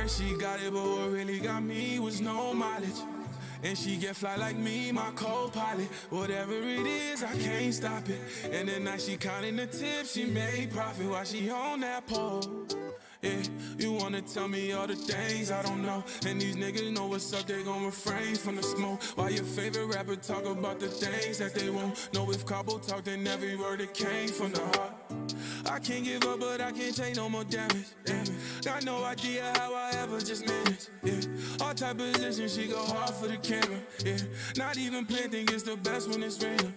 She got it, but what really got me was no mileage. And she get fly like me, my co-pilot. Whatever it is, I can't stop it. And then now she counting the tips, she made profit while she on that pole. Yeah, you wanna tell me all the things I don't know. And these niggas know what's up, they gon' refrain from the smoke. While your favorite rapper talk about the things that they won't know. If Cabo talked, then every word that came from the heart. I can't give up, but I can't take no more damage. Got no idea how I ever just managed. All type of position, she go hard for the camera. Not even playing, think it's the best when it's random.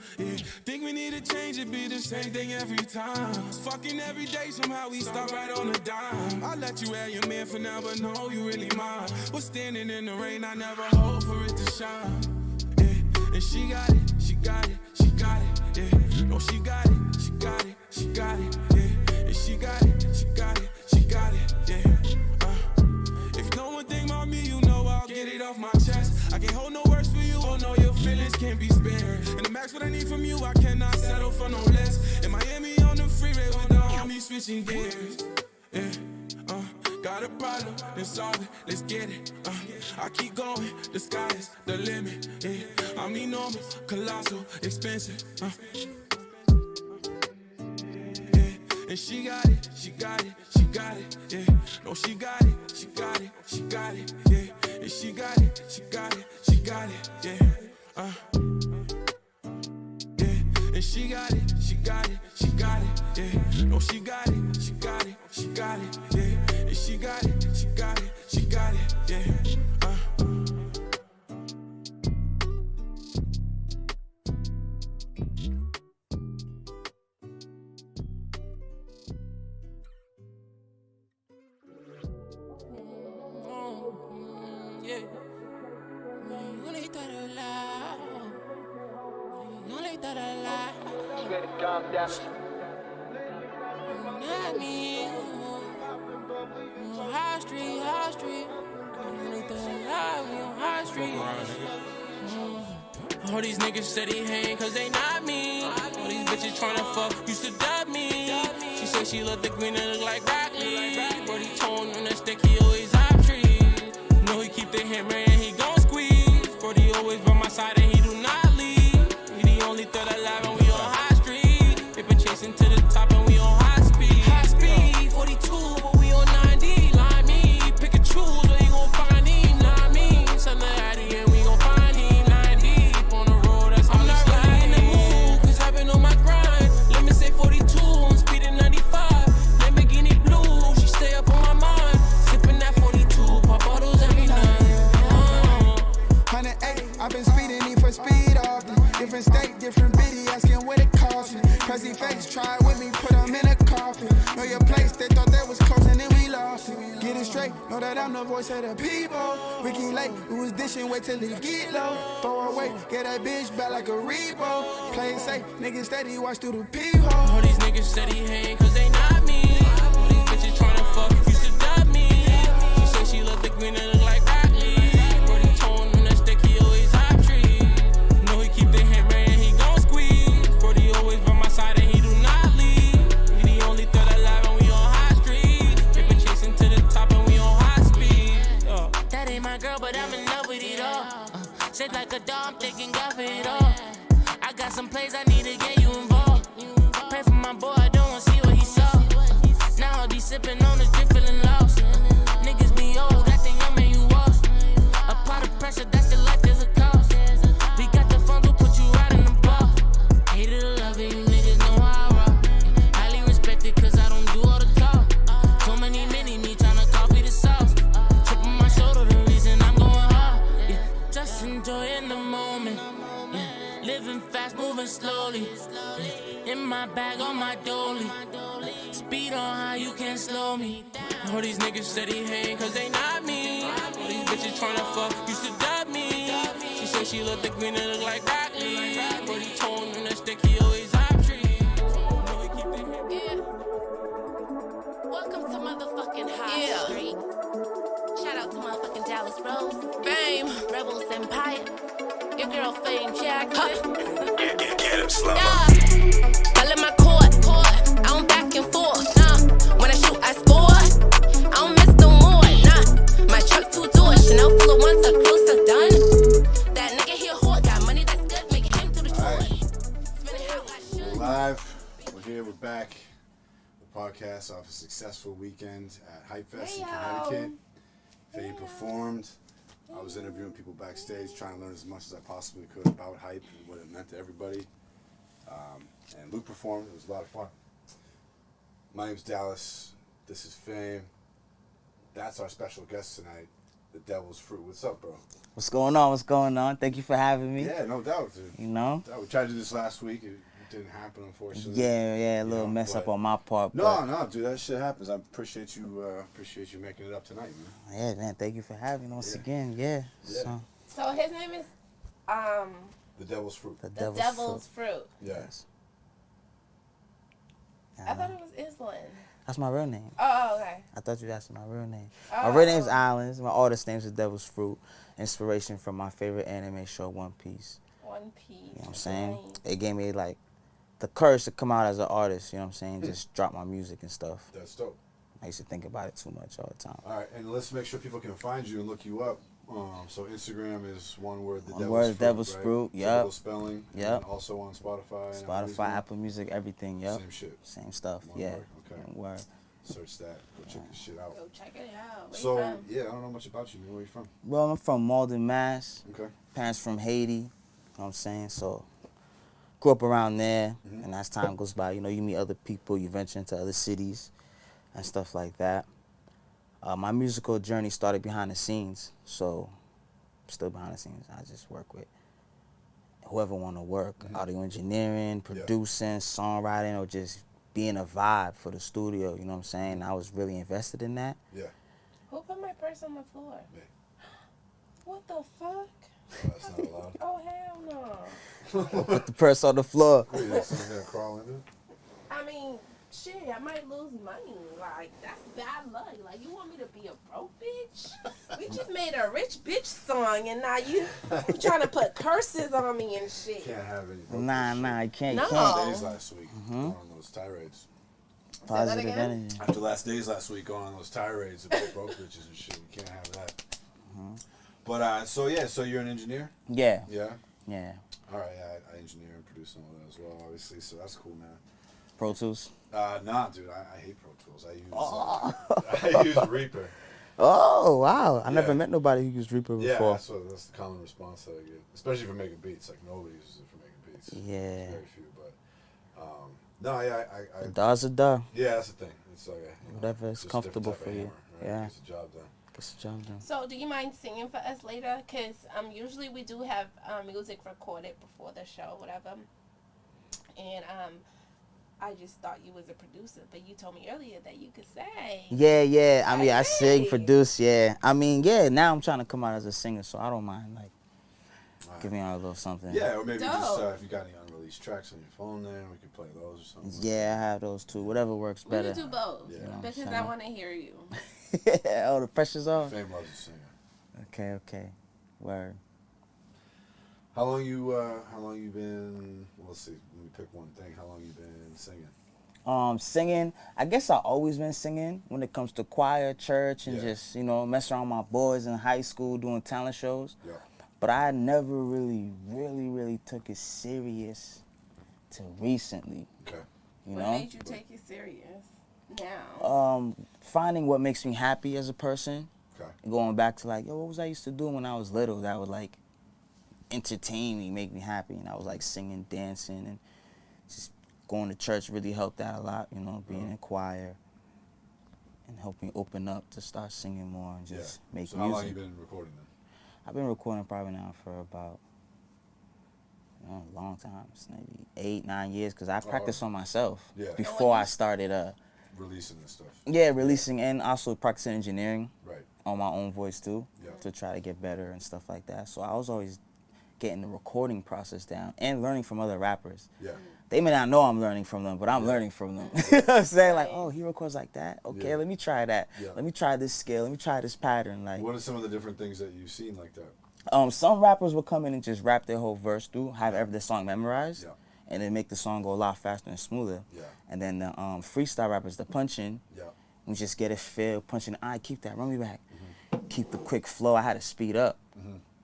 Think we need to change it, be the same thing every time. Fucking every day, somehow we start right on a dime. I let you have your man for now, but no, you really mine. Was standing in the rain, I never hope for it to shine. And she got it, she got it, she got it. No, she got it, she got it, she got it. And she got it, she got it, she got it. If you know one thing about me, you know I'll get it off my chest. I can't hold no words for you, oh no, your feelings can't be spared. And the max what I need from you, I cannot settle for no less. In Miami on the freeway with the homies switching gears. Got a problem, then solve it, let's get it. I keep going, the sky is the limit. I'm enormous, colossal, expensive. And she got it, she got it, she got it. No, she got it, she got it, she got it. And she got it, she got it, she got it. And she got it, she got it, she got it. No, she got it, she got it, she got it. And she got it, she got it, she got it. Not me. High street, high street. High street. All these niggas steady hang cause they not me. All these bitches tryna fuck used to dub me. She said she love the green and look like broccoli. Brody tone on that stick, he always hop trees. Know he keep the hammer and he gon' squeeze. Brody always by my side and he do not leave. He the only third alive and we on high street. Paper chasing to the top and we on high speed. High speed, 42, but we on 90. Line me, pick and choose where you gon' find him. Not me, son of Addy and we gon' find him. 9 deep on the road, that's how I'm not really in the mood, cause I've been on my grind. Let me say 42, I'm speeding 95. Lamborghini blue, she stay up on my mind. Sipping that 42, pop bottles every night. 108, I've been speeding, need for speed often. Different state, different bitty, asking what it cost me. Crazy face, try it with me, put them in a coffin. Know your place, they thought that was close and then we lost it. Get it straight, know that I'm the voice of the people. Ricky Lake, who was dishing, wait till it get low. Throw away, get that bitch back like a repo. Play it safe, niggas steady, watch through the peephole. All these niggas steady hang cause they not me. All these bitches tryna fuck used to dub me. She said she love the green and look like broccoli. Brody tone on that stick, he always hop trees. Know he keep the hammer and he gon' squeeze. Brody always by my side and he do not leave. We the only third alive and we on high street. Paper chasing to the top and we on high speed. That ain't my girl, but I'm in love with it all. Shaped like a dog, I'm thinking God for it all. I got some plays I need to get you involved. Pray for my boy, I don't wanna see what he saw. Now I be sipping on this drip, feeling lost. Niggas be old, acting young, man, you lost. Apply the pressure, that's the life, there's a cost. We got the funds, we'll put you right in the bar. Hate it or love it, you niggas know how I rock. Highly respected, cause I don't do all the talk. So many me tryna copy the sauce. Chip on my shoulder, the reason I'm going hard. Yeah, just enjoying the moment. Yeah, living fast, moving slowly. In my bag on my dolly. Speed on how you can't slow me. All these niggas steady hating cause they not me. All these bitches tryna fuck used to dub me. She said she loved the green and look like broccoli. But he told him that stick he always hop tree. Yeah. Welcome to motherfucking High Street. Shout out to motherfucking Dallas Rose. Fame. Rebels Empire. Your girl Fame Jackson. Get him slow. Yeah. All in my court. I don't back and forth. When I shoot, I score. I don't miss no more. My truck 2 doors. Chanel full of ones. A close are done. That nigga here whore got money that's good. Making him do the tour. Live. We're here. We're back. The podcast off a successful weekend at Hypefest in Connecticut. Faye performed. I was interviewing people backstage, trying to learn as much as I possibly could about hype and what it meant to everybody. And Luke performed. It was a lot of fun. My name's Dallas. This is Fame. That's our special guest tonight, The Devil's Fruit. What's up, bro? What's going on? What's going on? Thank you for having me. Yeah, no doubt, dude. You know? We tried to do this last week. It didn't happen, unfortunately. Yeah, a little mess up on my part. No, dude, that shit happens. I appreciate you making it up tonight, man. Yeah, man, thank you for having me once again. Yeah. So his name is The Devil's Fruit. The Devil's Fruit. Yes. I thought it was Island. That's my real name. Oh, okay. I thought you asked my real name. Oh. My real name's Islands. My artist name's The Devil's Fruit. Inspiration from my favorite anime show, One Piece. One Piece. You know what I'm saying? Nice. It gave me like the courage to come out as an artist. You know what I'm saying? Just drop my music and stuff. That's dope. I used to think about it too much all the time. All right, and let's make sure people can find you and look you up. So Instagram is one word, The One Devil's word, Fruit, Devil's right? Fruit, yep. Typical spelling. Yep. And also on Spotify. and Apple Music. Apple Music, everything, yep. Same shit. Same stuff, One yeah. word, okay. One word. Search that. Go check this shit out. Go check it out. Where So, you from? yeah, I don't know much about you, man. Where you from? Well, I'm from Malden, Mass. Okay. Parents from Haiti, you know what I'm saying? So, grew up around there, and as time goes by, you know, you meet other people, you venture into other cities and stuff like that. My musical journey started behind the scenes, so I'm still behind the scenes. I just work with whoever want to work, audio engineering, producing, songwriting, or just being a vibe for the studio, you know what I'm saying? I was really invested in that. Yeah. Who put my purse on the floor? Me. What the fuck? That's not allowed. Oh, hell no. Put the purse on the floor. Wait, you think someone's gonna crawl into it? I mean, shit, I might lose money. Like, that's bad luck. Like, you want me to be a broke bitch? We just made a rich bitch song, and now you trying to put curses on me and shit. Can't have any. Nah, you can't. No. You can't. Days last week going on those tirades. Positive again? energy. After last days last week going on those tirades about broke bitches and shit, you can't have that. But so you're an engineer? Yeah. Yeah. Yeah. All right, yeah, I engineer and produce and all that as well, obviously. So that's cool, man. Pro Tools. Nah, dude, I hate Pro Tools. I use Reaper. Oh, wow. I never Yeah. met nobody who used Reaper Yeah, before. that's the common response that I get, especially for making beats. Like nobody uses it for making beats. Yeah. Very few, but no, yeah, I The daw's a daw. yeah, that's the thing. It's like Whatever is just a comfortable different type for of you. hammer, right? Yeah. Gets the job done. Gets the job done. So, do you mind singing for us later? Because usually we do have music recorded before the show, whatever. And I just thought you was a producer, but you told me earlier that you could sing. Yeah. I mean, I sing, Hey. produce, yeah. I mean, yeah, now I'm trying to come out as a singer, so I don't mind, like, Alright. giving out a little something. Yeah, or maybe just Dope. if you got any unreleased tracks on your phone there, we could play those or something. Yeah, I have those too. Whatever works We better. can do both Yeah. because So- I want to hear you. Oh, the pressure's off? Fame loves a singer. Okay. Word. How long you been? Well, let's see. Let me pick one thing. How long you been singing? Singing, I guess I've always been singing when it comes to choir, church, and Yeah. just, you know, messing around with my boys in high school doing talent shows. Yeah. But I never really took it serious till recently, Okay. you What know? made you take it serious now? Finding what makes me happy as a person. Okay. And going back to like, what was I used to do when I was little that would like entertain me, make me happy. And I was like singing, dancing, and just going to church really helped out a lot, you know, being in choir and helped me open up to start singing more and just make So music. how long you been recording then? I've been recording probably now for about a long time. It's maybe 8, 9 years because I practiced on myself Yeah. before I started Releasing this stuff. releasing and also practicing engineering Right. on my own voice too Yeah. to try to get better and stuff like that. So I was always getting the recording process down and learning from other rappers. Yeah. They may not know I'm learning from them, but I'm learning from them. You know what I'm saying? Like, oh, he records like that? Okay, let me try that. Yeah. Let me try this scale. Let me try this pattern. Like, What are some of the different things that you've seen like that? some rappers will come in and just rap their whole verse through, have every song memorized, Yeah. and then make the song go a lot faster and smoother. Yeah. And then the freestyle rappers, the punching, Yeah. we just get it feel, punching, keep that, run me back. Keep the quick flow. I had to speed up.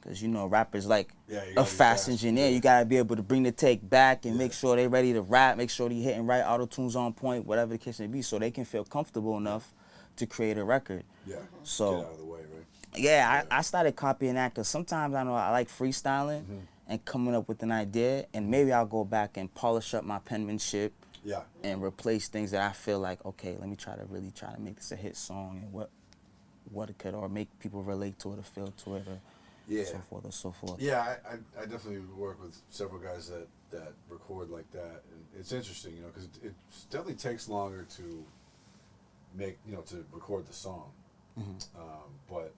Because, you know, rappers like Yeah, you a gotta be fast fast. engineer. Yeah. You got to be able to bring the take back and make sure they ready to rap, make sure they hitting right, auto-tunes on point, whatever the case may be, so they can feel comfortable enough to create a record. Yeah. So, Get out of the way, right? yeah, I started copying that because sometimes I know I like freestyling and coming up with an idea, and maybe I'll go back and polish up my penmanship Yeah. and replace things that I feel like, okay, let me try to make this a hit song and what it could, or make people relate to it or feel to it, or Yeah. so forth or so forth. Yeah, I definitely work with several guys that record like that, and it's interesting, you know, because it definitely takes longer to make, you know, to record the song. But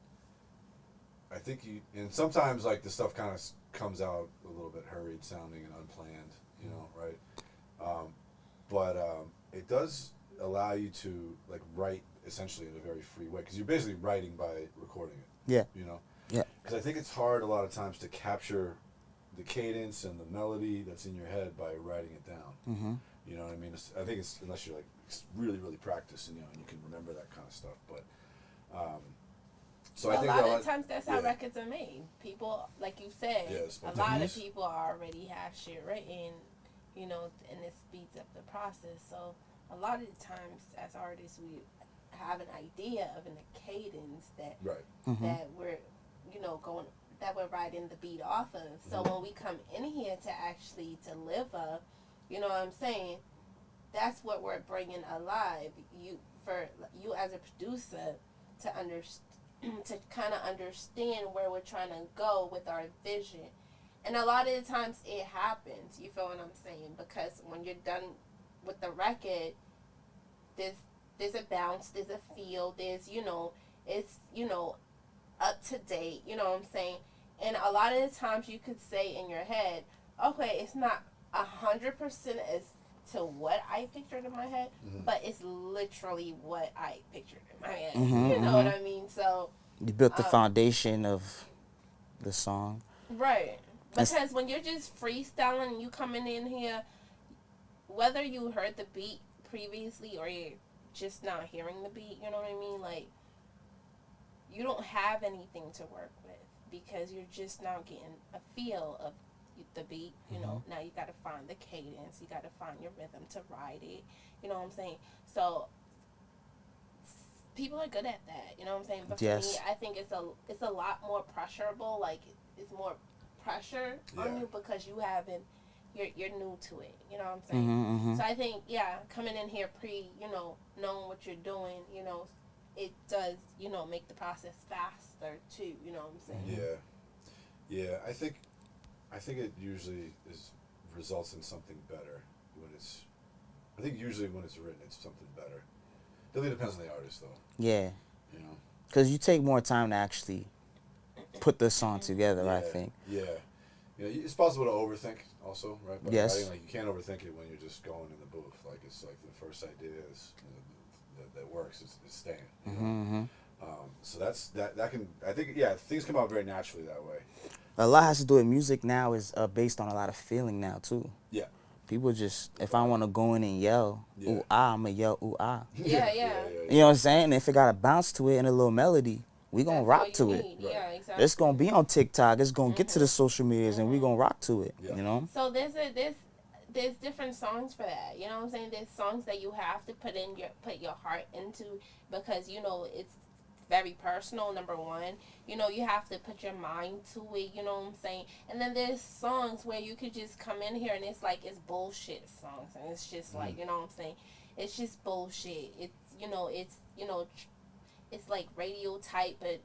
I think and sometimes like the stuff kind of comes out a little bit hurried sounding and unplanned, you know, right? But it does allow you to like write essentially in a very free way, because you're basically writing by recording it. Yeah. You know. Yeah. Because I think it's hard a lot of times to capture the cadence and the melody that's in your head by writing it down. You know what I mean? I think it's, unless you're like really, really practiced, and, you know, and you can remember that kind of stuff. But so I think a lot of times that's how records are made. People, like you said, a lot of people already have shit written, you know, and it speeds up the process. So a lot of the times as artists, we have an idea of a cadence that that we're, you know, that we're riding the beat off of. So when we come in here to actually deliver, you know what I'm saying, that's what we're bringing alive. For you as a producer to understand, to kind of understand where we're trying to go with our vision. And a lot of the times it happens, you feel what I'm saying? Because when you're done with the record, there's a bounce, there's a feel, there's, you know, it's, you know, up to date, you know what I'm saying? And a lot of the times you could say in your head, okay, it's not 100% as to what I pictured in my head, but it's literally what I pictured in my head. You know what I mean? So you built the foundation of the song. Right. Because when you're just freestyling and you coming in here, whether you heard the beat previously or you're just not hearing the beat, you know what I mean? Like, you don't have anything to work with because you're just now getting a feel of the beat, you know. Now you got to find the cadence, you got to find your rhythm to ride it, you know what I'm saying? So people are good at that, you know what I'm saying? But for me, I think it's a lot more pressurable, like it's more pressure on you because you haven't, you're new to it, you know what I'm saying? So I think, coming in here you know, knowing what you're doing, you know, it does, you know, make the process faster too, you know what I'm saying? Yeah, I think it usually results in something better when it's, I think usually when it's written, it's something better. It really depends on the artist though. Yeah. You know? Because you take more time to actually put the song together, I think. Yeah. You know, it's possible to overthink also, right? But Yes. writing, like, you can't overthink it when you're just going in the booth. Like, it's like the first idea is, that works is staying. You know? So that can, I think, things come out very naturally that way. A lot has to do with music now is based on a lot of feeling now too. Yeah. People just, if I want to go in and yell, ooh ah, I'm going to yell ooh ah. Yeah. You know what I'm saying? And if it got a bounce to it and a little melody, we going to rock to it. Right. Yeah, exactly. It's going to be on TikTok. It's going to get to the social medias and we going to rock to it, you know? So there's different songs for that. You know what I'm saying? There's songs that you have to put your heart into because, you know, it's very personal, number one. You know, you have to put your mind to it, you know what I'm saying? And then there's songs where you could just come in here and it's like, it's bullshit songs. And it's just like, you know what I'm saying? It's just bullshit. It's like radio type, but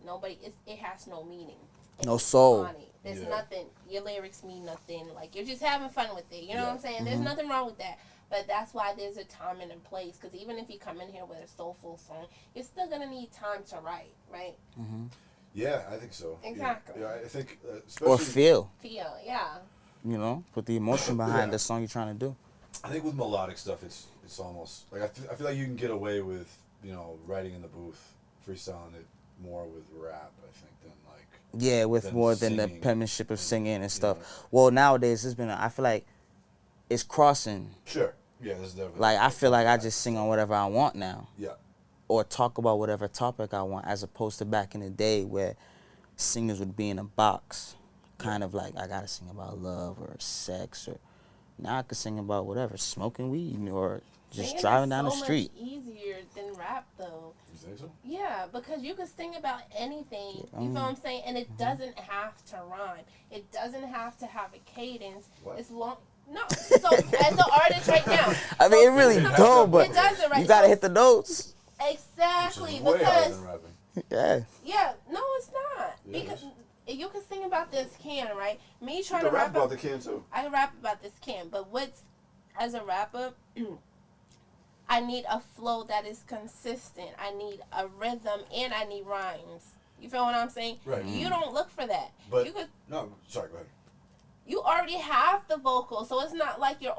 it has no meaning. No soul. on it. There's Yeah. nothing. Your lyrics mean nothing. Like, you're just having fun with it. You know Yeah. what I'm saying? There's nothing wrong with that. But that's why there's a time and a place. Because even if you come in here with a soulful song, you're still going to need time to write, right? Yeah, I think so. Exactly. Yeah, I think especially Or feel, Feel, yeah. you know, put the emotion behind Yeah. the song you're trying to do. I think with melodic stuff, it's almost like I feel like you can get away with writing in the booth, freestyling it more with rap. I think than like Yeah, with than more than the singing penmanship of singing and stuff. know. Well, nowadays it's been. I feel like it's crossing. Sure. Yeah, this is definitely Like I feel like I just sing on whatever I want now, yeah. or talk about whatever topic I want, as opposed to back in the day where singers would be in a box, kind of like I gotta sing about love or sex, or now I could sing about whatever, smoking weed or just Singing driving is down the so street. much easier than rap, though. You think so? Yeah, because you can sing about anything, you feel what I'm saying? And it doesn't have to rhyme. It doesn't have to have a cadence. What? It's long. No, so as an artist right now. I mean, it really don't, but It doesn't, right? you gotta So- hit the notes. Exactly, Which is way harder because, than rapping. Yeah. yeah, no, it's not. Yeah, it Because is. you can sing about this can, right? Me You trying can to rap rap about the can too. I can rap about this can, but as a rapper, I need a flow that is consistent. I need a rhythm and I need rhymes. You feel what I'm saying? Right. You don't look for that. But you could, no, sorry, go ahead. you already have the vocal, so it's not like you're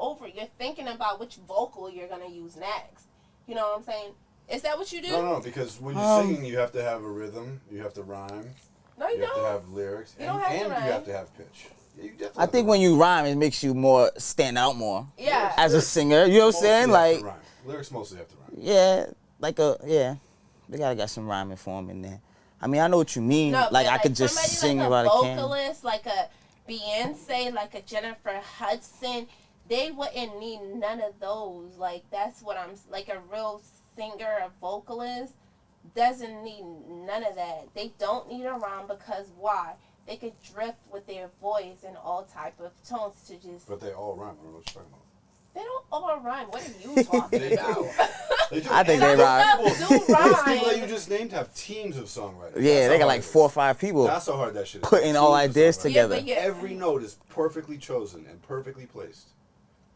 thinking about which vocal you're gonna use next. You know what I'm saying? Is that what you do? No, because when you're singing, you have to have a rhythm, you have to rhyme, No, you you have to don't. have lyrics, You and, don't have to and rhyme. you have to have pitch. Yeah, you definitely I have think to when rhyme. you rhyme, it makes you more stand out more Yeah. as a singer. You know what I'm Mostly saying? have to Like, rhyme. Lyrics mostly have to rhyme. yeah, they gotta got some rhyming form in there. I mean, I know what you mean. No, Like, but I could just somebody sing like about a a can. vocalist, like a Beyonce, like a Jennifer Hudson, they wouldn't need none of those. Like, that's what like a real singer, a vocalist, doesn't need none of that. They don't need a rhyme because why? They could drift with their voice in all type of tones to just. But they all rhyme. I don't know what you're talking about. They don't all rhyme. What are you talking They about? do. They do. I think And they those rhyme. people- Some do Those people rhyme. that you just named have teams of songwriters. Yeah, That's they how got hard like it is. 4 or 5 people That's how hard that shit is. putting all Teams of ideas songwriters. together. but yeah. Every note is perfectly chosen and perfectly placed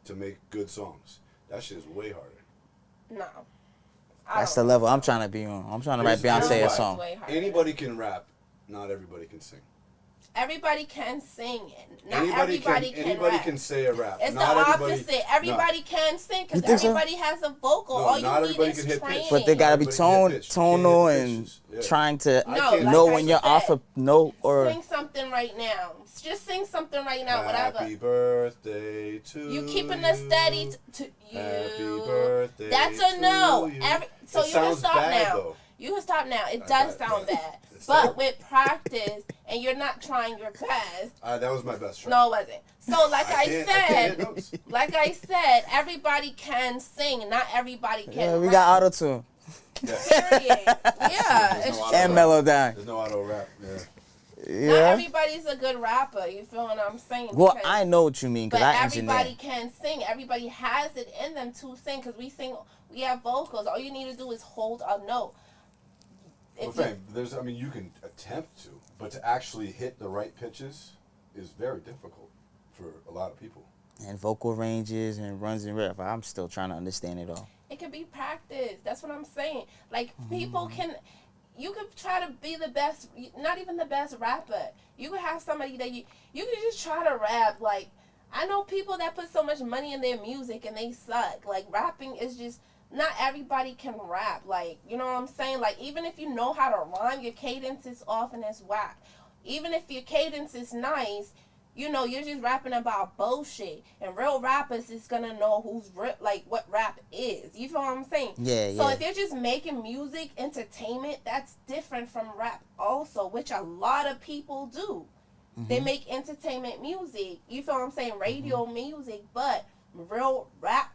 to make good songs. That shit is way harder. No. That's the level I'm trying to be on. I'm trying to write Here's Beyonce a why. song. Anybody can rap. Not everybody can sing. Everybody can sing it. Not Anybody everybody can anybody rap. can say a rap. It's not the everybody, opposite. Everybody can sing because You think so? everybody has a vocal. No, All not you need everybody is can hit pitch. training. But they gotta be Everybody can hit pitch. tonal Can't hit and pitches. Yeah. trying to No, can't like know I when you're said, off a note or. Sing something right now. Just sing something right now. Happy Whatever. birthday to You keeping us steady to you. Happy birthday. That's a no. to you. So It you can sounds stop bad, now. though. You can stop now. It I does bet. sound bad. It's But terrible. with practice and you're not trying your best. That was my best try. No, it wasn't. So like I can't hit said, notes. like I said, everybody can sing. Not everybody can Yeah, we rap. got auto tune Yeah. Period. Yeah, There's it's no true. and melodyne. There's no auto rap. Yeah. Not Yeah. everybody's a good rapper. You feel what I'm saying? Well, Because- I know what you mean But because I engineer. everybody can sing. Everybody has it in them to sing because we sing. We have vocals. All you need to do is hold a note. Well, If you- fame, you can attempt to, but to actually hit the right pitches is very difficult for a lot of people. And vocal ranges and runs and riff. I'm still trying to understand it all. It can be practiced. That's what I'm saying. Like people can. You could try to be the best. Not even the best rapper. You could have somebody that you could just try to rap. Like I know people that put so much money in their music and they suck. Like rapping is just. Not everybody can rap. Like, you know what I'm saying? Like, even if you know how to rhyme, your cadence is off and it's whack. Even if your cadence is nice, you know, you're just rapping about bullshit. And real rappers is gonna know what rap is. You feel what I'm saying? Yeah, So yeah. if you're just making music, entertainment, that's different from rap also, which a lot of people do. They make entertainment music. You feel what I'm saying? Radio music, but real rap,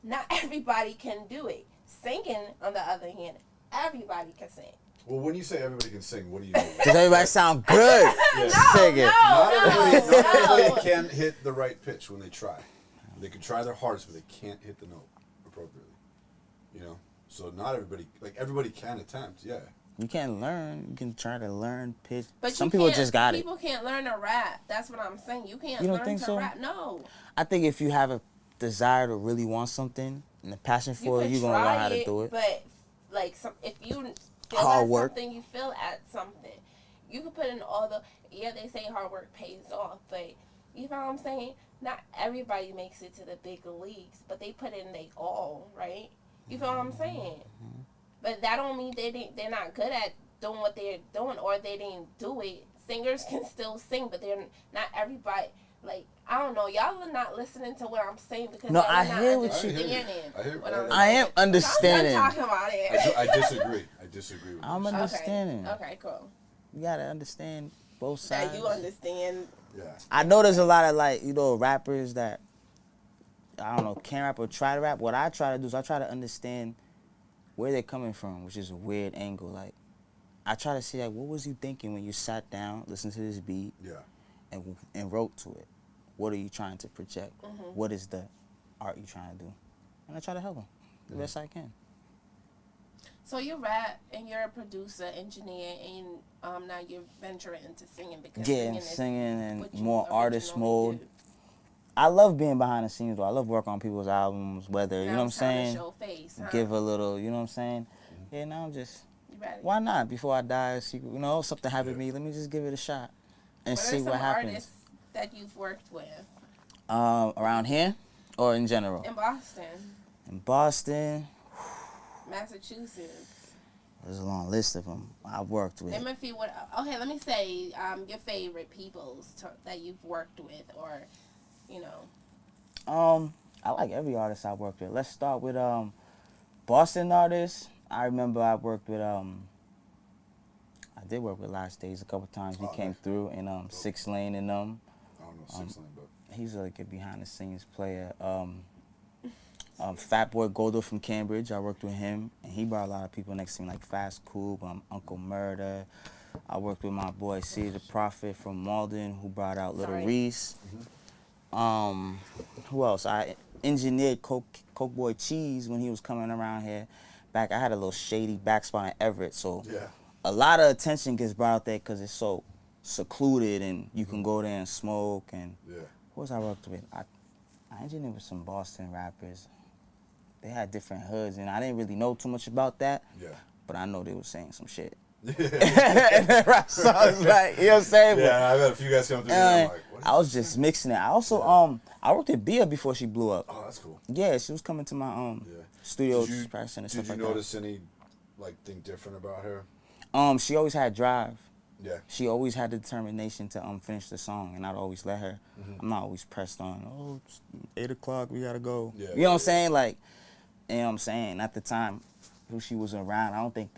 not everybody can do it. Singing, on the other hand, everybody can sing. Well, when you say everybody can sing, what do you mean? Does everybody sound good? Singing. Not everybody no. can hit the right pitch when they try. They can try their hardest, but they can't hit the note appropriately. You know? So not everybody, like everybody can attempt, yeah. You can't learn. You can try to learn pitch. But some people just got it. People can't learn to rap. That's what I'm saying. You can't You don't learn think to so? rap. No. I think if you have a desire to really want something and a passion for it, you're gonna learn how to do it. But like, if you feel Hard at work. something, you feel at something. You can put in all the. Yeah, they say hard work pays off, but you know what I'm saying? Not everybody makes it to the big leagues, but they put in they all, right? You feel what I'm saying? But that don't mean they're not good at doing what they're doing, or they didn't do it. Singers can still sing, but they're not everybody. Like, I don't know, y'all are not listening to what I'm saying because No, y'all are I not hear what you. understanding what I'm saying. I am understanding. I'm done talking about it. I disagree. I disagree with I'm you. understanding. Okay, cool. You gotta understand both That sides. you understand. Yeah. I know there's a lot of like, rappers that I don't know, can't rap or try to rap. What I try to do is I try to understand where they're coming from, which is a weird angle. Like, I try to see like, what was you thinking when you sat down, listened to this beat, and wrote to it? What are you trying to project? What is the art you're trying to do? And I try to help them the best I can. So you rap and you're a producer, engineer, and now you're venturing into singing because singing and what you more artist originally mode. do. I love being behind the scenes though. I love working on people's albums, whether, you know what I'm Now it's time to saying? show face, huh? Give a little, you know what I'm saying? Yeah, now I'm just, You ready? why not? Before I die, see, something happened to me, let me just give it a shot and see what What are some happens. artists that you've worked with? Around here or in general? In Boston, In Boston, Massachusetts. there's a long list of them I've worked with. Name a few. Okay, let me say your favorite peoples that you've worked with, or I like every artist I worked with. Let's start with Boston artists. I remember I worked with I did work with Last Days a couple times. He came through in 6 Lane and I don't know 6 Lane, but he's a good behind the scenes player. Fat Boy Goldo from Cambridge, I worked with him, and he brought a lot of people next to him, like Fast Coupe, Uncle Murder. I worked with my boy C the Prophet from Malden, who brought out Little Reese. Who else? I engineered Coke Boy Cheese when he was coming around here. I had a little shady back spot in Everett, so a lot of attention gets brought out there because it's so secluded and you can go there and smoke. And who else I worked with? I engineered with some Boston rappers. They had different hoods, and I didn't really know too much about that. But I know they were saying some shit. And then rap songs, like, you know what I'm saying? I've had a few guys come through and I'm like, what is I was this just mixing it. I also, I worked with Bia before she blew up. Oh, that's cool. Yeah, she was coming to my studio practicing and stuff like that. Did you notice any thing different about her? She always had drive. Yeah. She always had the determination to finish the song, and I'd always let her. I'm not always pressed on. It's 8 o'clock, we gotta go. Yeah, you know what I'm saying? Like, you know what I'm saying? At the time, who she was around, I don't think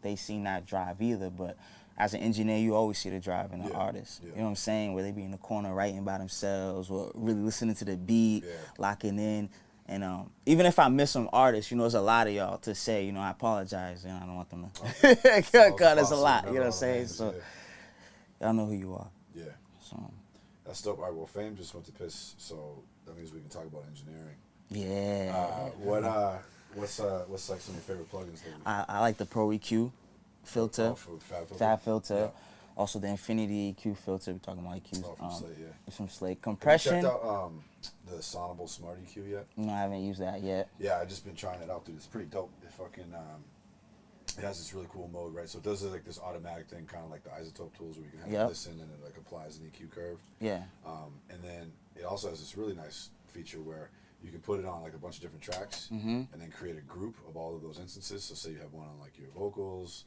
they seen that drive either. But as an engineer, you always see the drive in an artist. You know what I'm saying? Where they be in the corner writing by themselves or really listening to the beat, locking in. And even if I miss some artists, there's a lot of y'all to say, I apologize, and I don't want them to. Because there's a lot, you know what I'm saying? So y'all know who you are. Yeah. So that's dope. All right, well, Fame just went to piss, so that means we can talk about engineering. Yeah. What's like some of your favorite plugins lately? I like the Pro EQ filter, Fab filter. Yeah. Also the Infinity EQ filter. We're talking about EQs. From Slate, It's from Slate. Compression. Have you checked out the Sonable Smart EQ yet? No, I haven't used that yet. Yeah, I've just been trying it out, dude. It's pretty dope. It fucking it has this really cool mode, right? So it does like this automatic thing, kind of like the isotope tools, where you can have it listen and it like applies an EQ curve. Yeah. And then it also has this really nice feature where you can put it on like a bunch of different tracks and then create a group of all of those instances. So say you have one on like your vocals,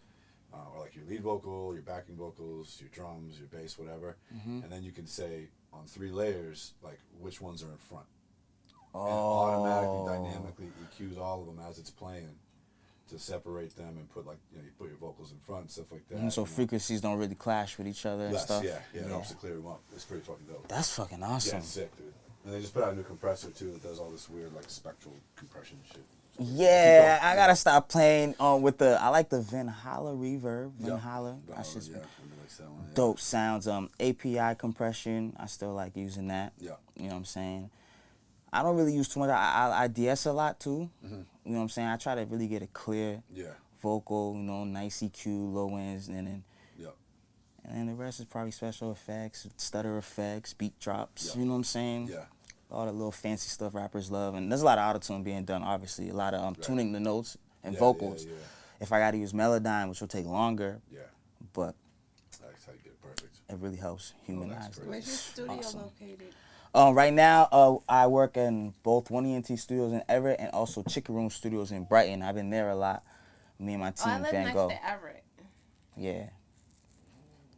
or like your lead vocal, your backing vocals, your drums, your bass, whatever. And then you can say on 3 layers, like which ones are in front. And it automatically, dynamically EQs all of them as it's playing to separate them and put you put your vocals in front and stuff like that. So frequencies don't really clash with each other and stuff. Yeah, it helps to clear them up. It's pretty fucking dope. That's fucking awesome. Yeah, it's sick, dude. And they just put out a new compressor too that does all this weird like spectral compression and shit. Yeah, I gotta stop playing with I like the Valhalla reverb. Valhalla. That's just dope sounds. API compression, I still like using that. Yeah. You know what I'm saying? I don't really use too much. I DS a lot too. You know what I'm saying? I try to really get a clear vocal, you know, nice EQ, low ends, and then Yep. and then the rest is probably special effects, stutter effects, beat drops. Yep. You know what I'm saying? Yeah. All the little fancy stuff rappers love, and there's a lot of autotune being done. Obviously, a lot of Right. tuning the notes and Yeah, vocals. Yeah. If I got to use Melodyne, which will take longer, Yeah. but That's how you get it perfect. it really helps humanize great. it. Where's your studio Awesome. located? Right now, I work in both 1ENT Studios in Everett and also Chicken Room Studios in Brighton. I've been there a lot. Me and my Oh, team, I live Van next Gogh. to Everett. Yeah.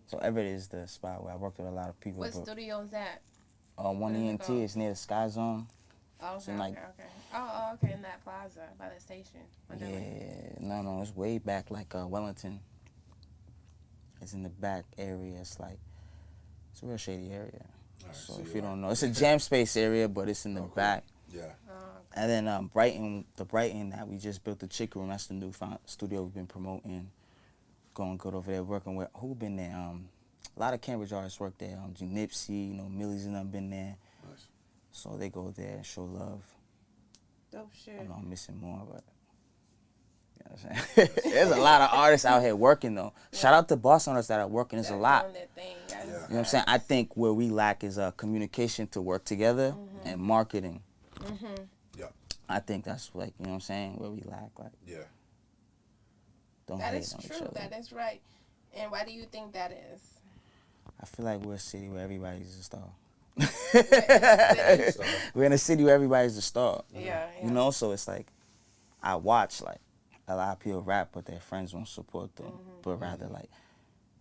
So Everett is the spot where I worked with a lot of people. What but, studio is that? 1ENT go? is near the Sky Zone. Oh, okay, So, like- okay. Oh, okay, in that plaza by the station. Yeah, no, it's way back, like Wellington. It's in the back area. It's a real shady area. Alright, So so if you're you don't like- know, it's a jam space area, but it's in the Oh, cool. back. Yeah. And then Brighton that we just built the Chicken Room. That's the new studio we've been promoting. Going good over there, working with who been there. A lot of Cambridge artists work there. Nipsey, you know, Millie's and them been there. Nice. So they go there and show love. Dope shit. I know I'm missing more, but you know what I'm saying? There's a lot of artists out here working though. Shout out to boss owners that are working. There's a lot. Doing their thing. Yeah. You know what I'm saying? I think where we lack is communication to work together and marketing. Yeah. I think that's you know what I'm saying, where we lack. Like, Yeah. don't That hate is on each true. other. That is right. And why do you think that is? I feel like we're a city where everybody's a star. Yeah, We're in a city where everybody's a star. yeah. You know, so it's like I watch like a lot of people rap, but their friends won't support them. But rather like,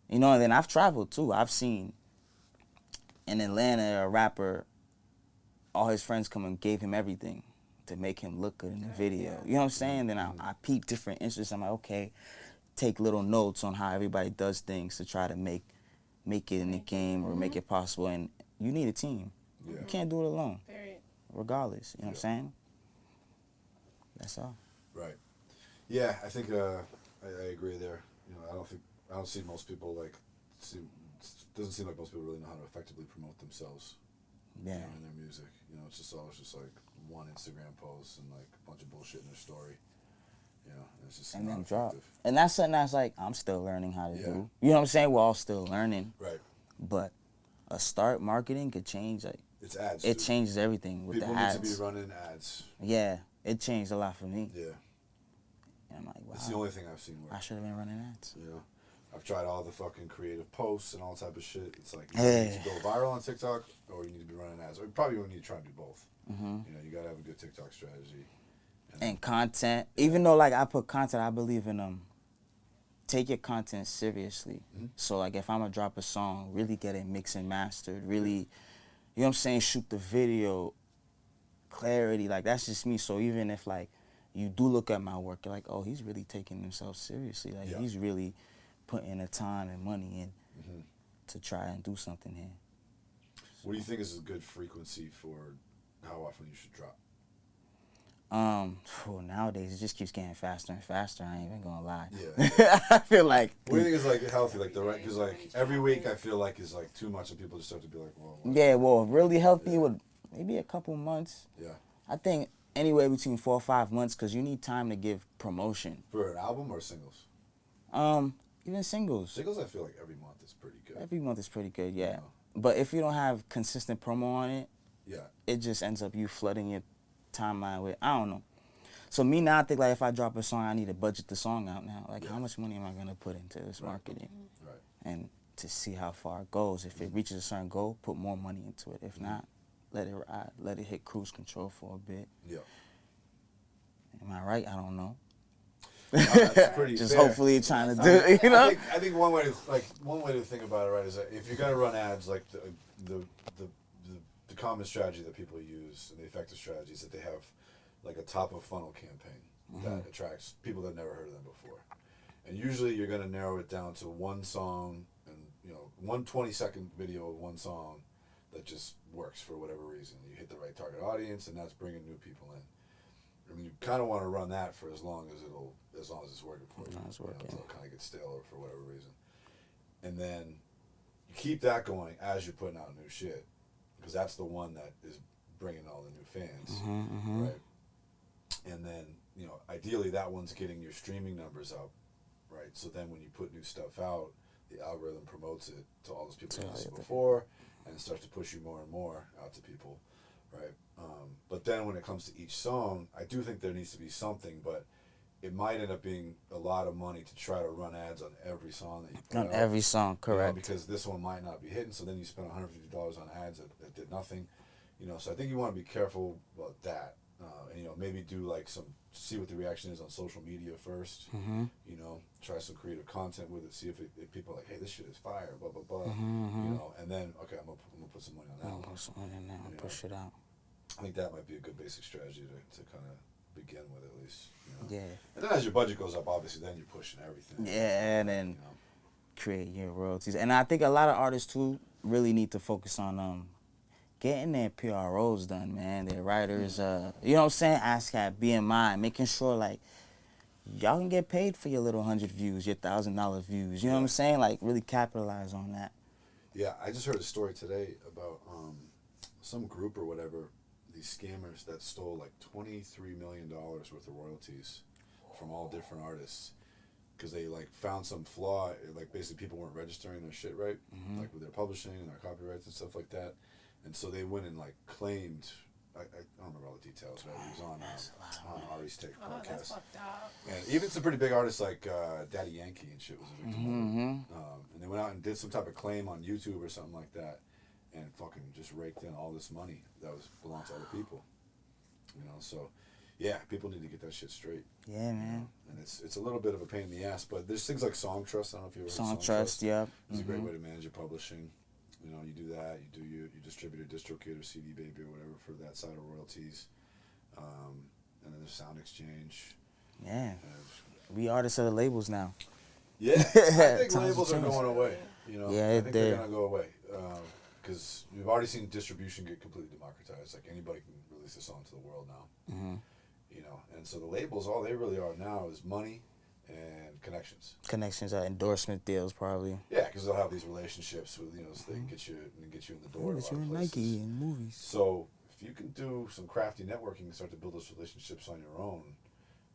you know, and then I've traveled too. I've seen in Atlanta a rapper, all his friends come and gave him everything to make him look good in the video. You know what I'm saying? Then I peep different interests. I'm like, okay, take little notes on how everybody does things to try to make it in the game or make it possible. And you need a team. Yeah. You can't do it alone, Period. regardless. You know what I'm saying? That's all. Right. Yeah, I think I agree there. You know, I don't see most people doesn't seem like most people really know how to effectively promote themselves. Yeah. You know, in their music. You know, it's just like one Instagram post and like a bunch of bullshit in their story. You know, and it's just And not then drop. effective. And that's something that's like, I'm still learning how to Yeah. do. You know what I'm saying? We're all still learning. Right. But a start marketing could change. Like, It's ads. it dude. changes everything with People the ads. need to be running ads. Yeah, it changed a lot for me. Yeah. And I'm like, wow, It's the only thing I've seen work. I should have been running ads. You know, I've tried all the fucking creative posts and all type of shit. It's like Yeah. you need to go viral on TikTok, or you need to be running ads, or probably you need to try to do both. Mm-hmm. You know, you gotta have a good TikTok strategy. And content, even though like I put content, I believe in take your content seriously. So like if I'm gonna drop a song, really get it mixed and mastered, really, you know what I'm saying, shoot the video, clarity, like that's just me. So even if like you do look at my work, you're like, oh, he's really taking himself seriously. Like Yeah. he's really putting the time and money in to try and do something here. What do you think is a good frequency for how often you should drop? Nowadays it just keeps getting faster and faster. I ain't even gonna lie. Yeah. I feel like What do you think is like healthy, like the right? Because like every week I feel like is like too much, and people just start to be like, well, yeah, well, really healthy Yeah. would maybe a couple months. yeah. I think anywhere between 4 or 5 months, because you need time to give promotion. For an album or singles? Even singles. Singles, I feel like every month is pretty good. Every month is pretty good, yeah. Yeah. But if you don't have consistent promo on it, Yeah. it just ends up you flooding your timeline with, I don't know. So me now, I think like if I drop a song, I need to budget the song out now. Like how much money am I gonna put into this marketing? Right. And to see how far it goes. If it reaches a certain goal, put more money into it. If not, let it ride. Let it hit cruise control for a bit. Yeah. Am I right? I don't know. That's pretty Just fair. hopefully trying to do it, you know? I think one way to think about it, right, is that if you're gonna run ads, like the common strategy that people use and the effective strategy is that they have like a top of funnel campaign that attracts people that never heard of them before, and usually you're gonna narrow it down to one song and one 20-second video of one song that just works for whatever reason. You hit the right target audience, and that's bringing new people in. I mean, you kind of want to run that for as long as it's working for you. It's working. Until it kind of gets stale or for whatever reason. And then you keep that going as you're putting out new shit, because that's the one that is bringing all the new fans, right? And then ideally that one's getting your streaming numbers up, right? So then when you put new stuff out, the algorithm promotes it to all those people who listened before, and it starts to push you more and more out to people, right? But then when it comes to each song, I do think there needs to be something, but it might end up being a lot of money to try to run ads on every song that you put out. On every song, correct. You know, because this one might not be hitting, so then you spend $150 on ads that did nothing. You know, so I think you want to be careful about that. And, you know, maybe do like see what the reaction is on social media first. You know, try some creative content with it, see if people are like, hey, this shit is fire, blah, blah, blah. You know, and then, okay, I'm gonna put some money on that. Put some money on that and push it out. I think that might be a good basic strategy to kind of begin with, at least. You know? Yeah. And then as your budget goes up, obviously, then you're pushing everything. Yeah, and then you know? create your royalties. And I think a lot of artists, too, really need to focus on getting their PROs done, man. Their writers, you know what I'm saying? ASCAP, BMI, making sure, like, y'all can get paid for your little 100 views, your $1,000 views. You know what I'm saying? Like, really capitalize on that. Yeah, I just heard a story today about some group or whatever, these scammers that stole like $23 million worth of royalties from all different artists because they like found some flaw, like basically people weren't registering their shit right, like with their publishing and their copyrights and stuff like that, and so they went and like claimed. I don't remember all the details, right? He was on Ari's Take podcast. That's fucked up. And even some pretty big artists like Daddy Yankee and shit was a victim of it. And they went out and did some type of claim on YouTube or something like that, and fucking just raked in all this money that belonged to other people. You know, so yeah, people need to get that shit straight. Yeah, man. You know? And it's a little bit of a pain in the ass, but there's things like Song Trust. I don't know if you ever heard Song Trust, yeah. It's a great way to manage your publishing. You know, you do that. You distribute a DistroKid or CD Baby or whatever for that side of royalties. And then there's Sound Exchange. Yeah. We artists are the labels now. Yeah, I think labels are going away. You know, yeah, I think they're gonna go away because we've already seen distribution get completely democratized. Like anybody can release a song to the world now. You know, and so the labels, all they really are now is money and connections. Connections are endorsement deals, probably. Yeah, because they'll have these relationships with so they can get you in the door. Get you in Nike and movies. So if you can do some crafty networking and start to build those relationships on your own,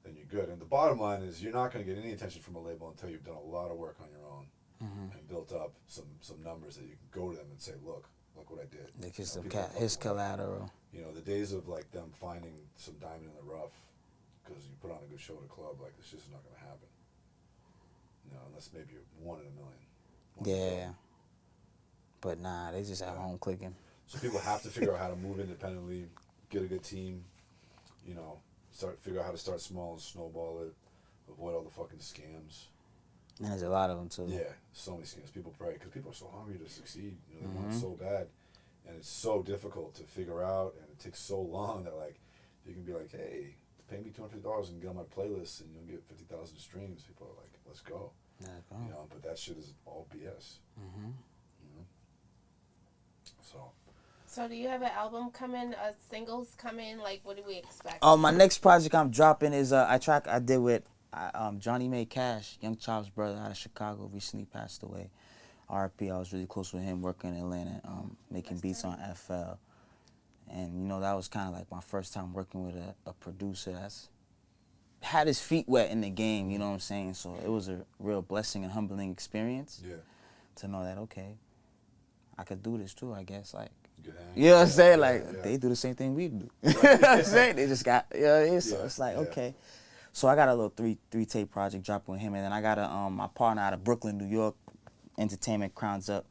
then you're good. And the bottom line is you're not going to get any attention from a label until you've done a lot of work on your own and built up some numbers that you can go to them and say, look what I did. Like his collateral. You know, the days of like them finding some diamond in the rough because you put on a good show at a club, like it's just not going to happen. You know, unless maybe you're 1 in a million. Yeah. But nah, they just at home clicking. So people have to figure out how to move independently, get a good team, you know, figure out how to start small and snowball it, avoid all the fucking scams. And there's a lot of them too. Yeah, so many scams. People pray because people are so hungry to succeed. You know, they want it so bad, and it's so difficult to figure out, and it takes so long that like you can be like, hey, pay me $250 and get on my playlist, and you'll get 50,000 streams. People are like, let's go. You know, but that shit is all BS. You know, So do you have an album coming? Singles coming? Like, what do we expect? My next project I'm dropping is a track I did with Johnny May Cash, Young Chop's brother out of Chicago, recently passed away. RP, I was really close with him working in Atlanta, making beats on FL. And, you know, that was kind of like my first time working with a producer that's had his feet wet in the game, you know what I'm saying? So it was a real blessing and humbling experience to know that, okay, I could do this too, I guess. Like, you know what I'm saying? Like, they do the same thing we do. You know what I'm saying? They just got, you know, so it's like, okay. So I got a little three tape project dropping with him, and then I got my partner out of Brooklyn, New York, Entertainment, Crowns Up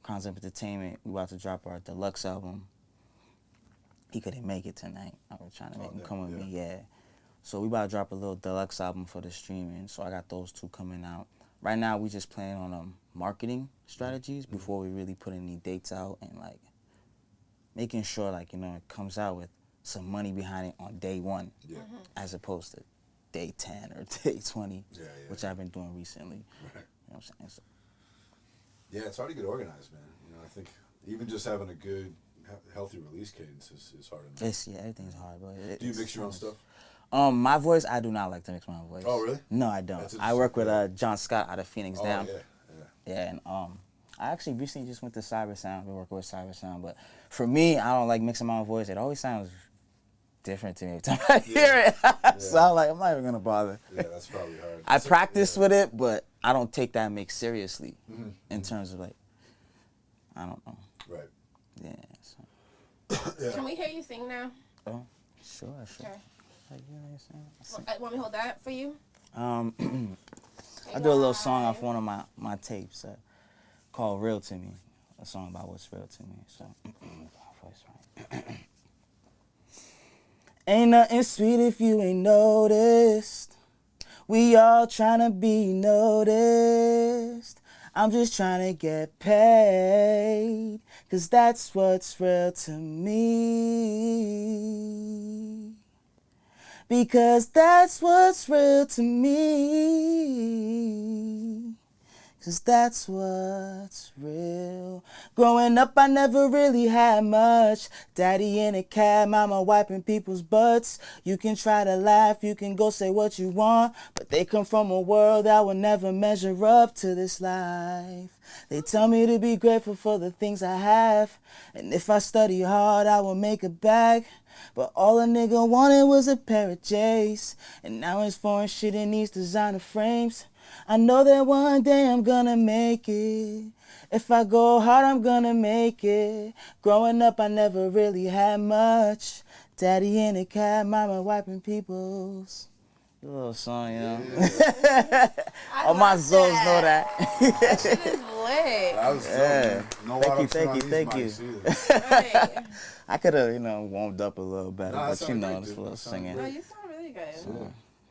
Entertainment. We about to drop our deluxe album. He couldn't make it tonight. I was trying to make him come with me, yeah. So we about to drop a little deluxe album for the streaming. So I got those two coming out. Right now we just playing on marketing strategies before we really put any dates out and like making sure like, you know, it comes out with some money behind it on day one as opposed to day 10 or day 20, which I've been doing recently. Right. You know what I'm saying? So. Yeah, it's hard to get organized, man. You know, I think even just having a good, healthy release cadence is hard enough. Everything's hard, but do you mix your own stuff? My voice, I do not like to mix my own voice. Oh, really? No, I don't. I work with John Scott out of Phoenix Down. Yeah, and I actually recently just went to Cyber Sound. Been working with Cyber Sound, but for me, I don't like mixing my own voice. It always sounds different to me every time I hear it. So I'm like, I'm not even gonna bother. Yeah, that's probably hard. I practice with it, but I don't take that mix seriously in terms of like, I don't know. Right. Yeah. So. Can we hear you sing now? Oh, sure. Okay. Like, you know what I'm saying? Want me to hold that for you? I do a little song off one of my tapes called "Real to Me," a song about what's real to me. So, ain't nothing sweet if you ain't noticed. We all tryna be noticed. I'm just tryna get paid, 'cause that's what's real to me. Because that's what's real to me. 'Cause that's what's real. Growing up, I never really had much. Daddy in a cab, mama wiping people's butts. You can try to laugh, you can go say what you want, but they come from a world that will never measure up to this life. They tell me to be grateful for the things I have, and if I study hard, I will make it back. But all a nigga wanted was a pair of J's, and now it's foreign shit in these designer frames. I know that one day I'm gonna make it. If I go hard, I'm gonna make it. Growing up, I never really had much. Daddy in a cab, mama wiping people's. A little song, you know. All my Zoes know that. That shit is lit. That was no Thank you. Right. I could have, warmed up a little better, but great, this little singing. No, you sound really good.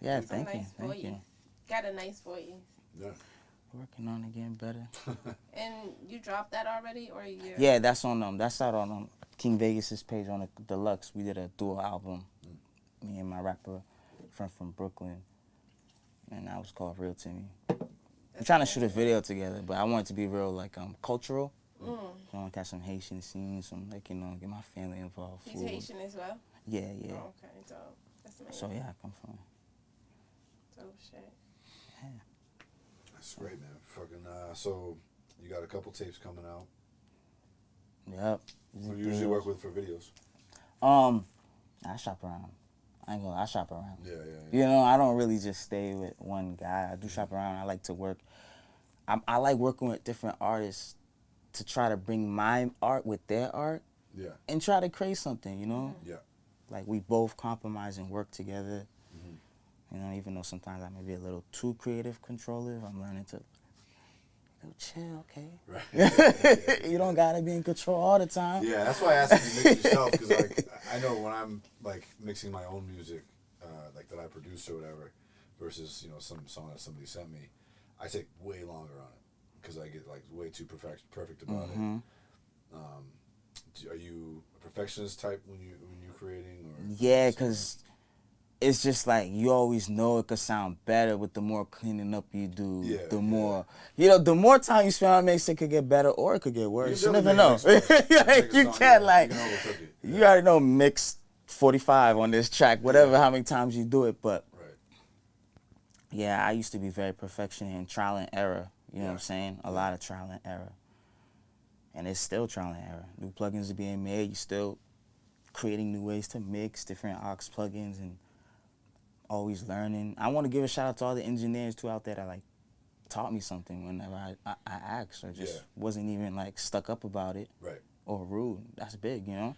Yeah, You sound thank you. nice Thank voice. you. Got a nice voice. Yeah. Working on it getting better. And you dropped that already, or you? Yeah, that's out on King Vegas's page on the Deluxe. We did a dual album. Me and my rapper friend from Brooklyn, and that was called Real to Me. I'm trying to shoot a video together, but I want it to be real, like cultural. I want to have some Haitian scenes, some get my family involved. He's Haitian as well. Yeah. Oh, okay, dope. That's amazing. So yeah, I come from. Dope shit. Yeah. That's great, man. Fucking. So you got a couple tapes coming out. Yep. Who do you usually work with for videos? I shop around. I ain't gonna lie, I shop around. Yeah. I don't really just stay with one guy. I do shop around. I like to work. I like working with different artists to try to bring my art with their art. Yeah. And try to create something, Yeah. Like we both compromise and work together. Even though sometimes I may be a little too creative, controlling, I'm learning to chill, okay? Right. You don't gotta be in control all the time. Yeah, that's why I asked if you mix yourself, because I know when I'm mixing my own music, that I produce or whatever, versus some song that somebody sent me, I take way longer on it because I get way too perfect about it. Are you a perfectionist type when you're creating? Or yeah, because it's just you always know it could sound better with the more cleaning up you do. Yeah, the more, the more time you spend on it makes it could get better or it could get worse. You never know. You can't you already know mix 45 on this track, whatever, how many times you do it. But yeah, I used to be very perfectionist and trial and error. You know what I'm saying? A lot of trial and error. And it's still trial and error. New plugins are being made. You're still creating new ways to mix different aux plugins and always learning. I want to give a shout out to all the engineers too out there that taught me something whenever I asked or just wasn't even stuck up about it. Right. Or rude. That's big, I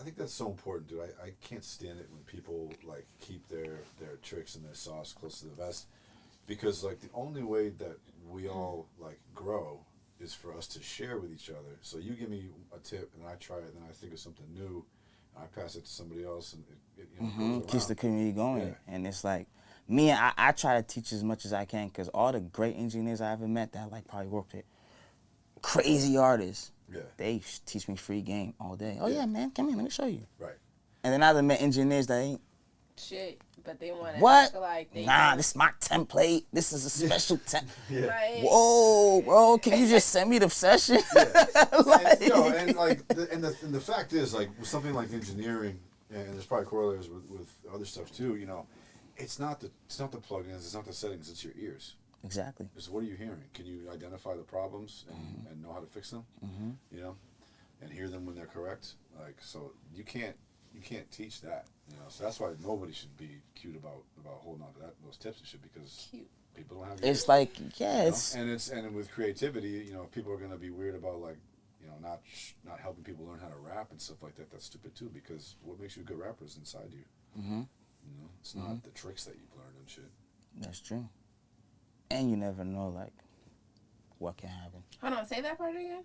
think that's so important, dude. I can't stand it when people keep their tricks and their sauce close to the vest, because the only way that we all grow is for us to share with each other. So you give me a tip and I try it, and then I think of something new, and I pass it to somebody else, and it keeps the community going. Yeah. And it's me, I try to teach as much as I can, because all the great engineers I ever met that probably worked with crazy artists, they teach me free game all day. Oh yeah, man, come here, let me show you. Right. And then I've met engineers that ain't shit, but they want to what? They This is my template. This is a special template. Right. Whoa, bro, can you just send me the session? And the fact is, with something like engineering, and there's probably corollaries with other stuff too. It's not the plugins, it's not the settings, it's your ears. Exactly. So what are you hearing? Can you identify the problems and know how to fix them? And hear them when they're correct. So you can't you can't teach that. You know, so that's why nobody should be cute about holding on to those tips and shit, because people don't have. It's like, yeah, and with creativity, you know, people are gonna be weird about like, you know, not helping people learn how to rap and stuff like that. That's stupid too, because what makes you a good rapper is inside you. Mm-hmm. You know, it's not the tricks that you've learned and shit. That's true. And you never know, like, what can happen. Hold on, say that part again.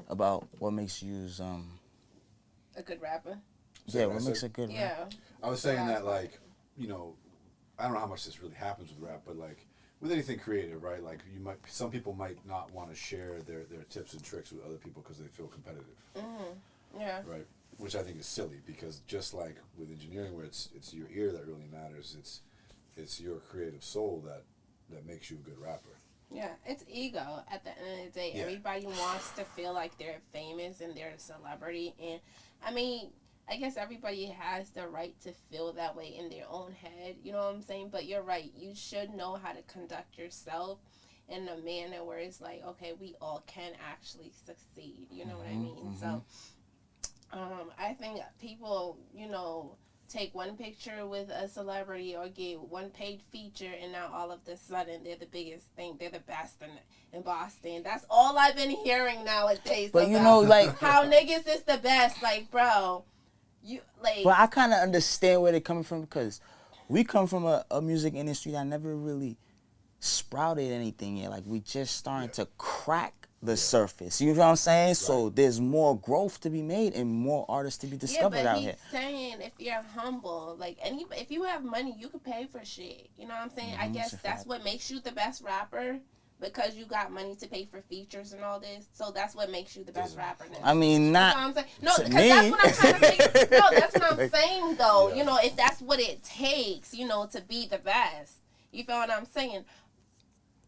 About what makes you a good rapper. Yeah, what makes a good rapper? Yeah. I was saying that, like, you know, I don't know how much this really happens with rap, but like with anything creative, right? Like some people might not want to share their tips and tricks with other people because they feel competitive. Mm-hmm. Yeah. Right. Which I think is silly, because just like with engineering, where it's your ear that really matters, it's your creative soul that makes you a good rapper. Yeah, it's ego. At the end of the day, everybody wants to feel like they're famous and they're a celebrity. And, I mean, I guess everybody has the right to feel that way in their own head. You know what I'm saying? But you're right. You should know how to conduct yourself in a manner where it's like, okay, we all can actually succeed. You know what I mean? Mm-hmm. So, I think people, you know, take one picture with a celebrity or get one paid feature, and now all of a sudden they're the biggest thing, they're the best in Boston. That's all I've been hearing nowadays. But you know, like, how niggas is the best. Like, bro, you like. But I kind of understand where they're coming from, because we come from a music industry that never really sprouted anything yet. Like, we just starting to crack the surface. You know what I'm saying? Right. So there's more growth to be made and more artists to be discovered out here. Yeah, but he's saying if you're humble, like, if you have money, you can pay for shit. You know what I'm saying? Mm-hmm, I guess that's what makes you the best rapper, because you got money to pay for features and all this. So that's what makes you the best rapper now. I mean, not. You know what I'm saying? No, because that's what I'm trying to say. No, that's what I'm saying, though. Yeah. You know, if that's what it takes, you know, to be the best. You feel what I'm saying?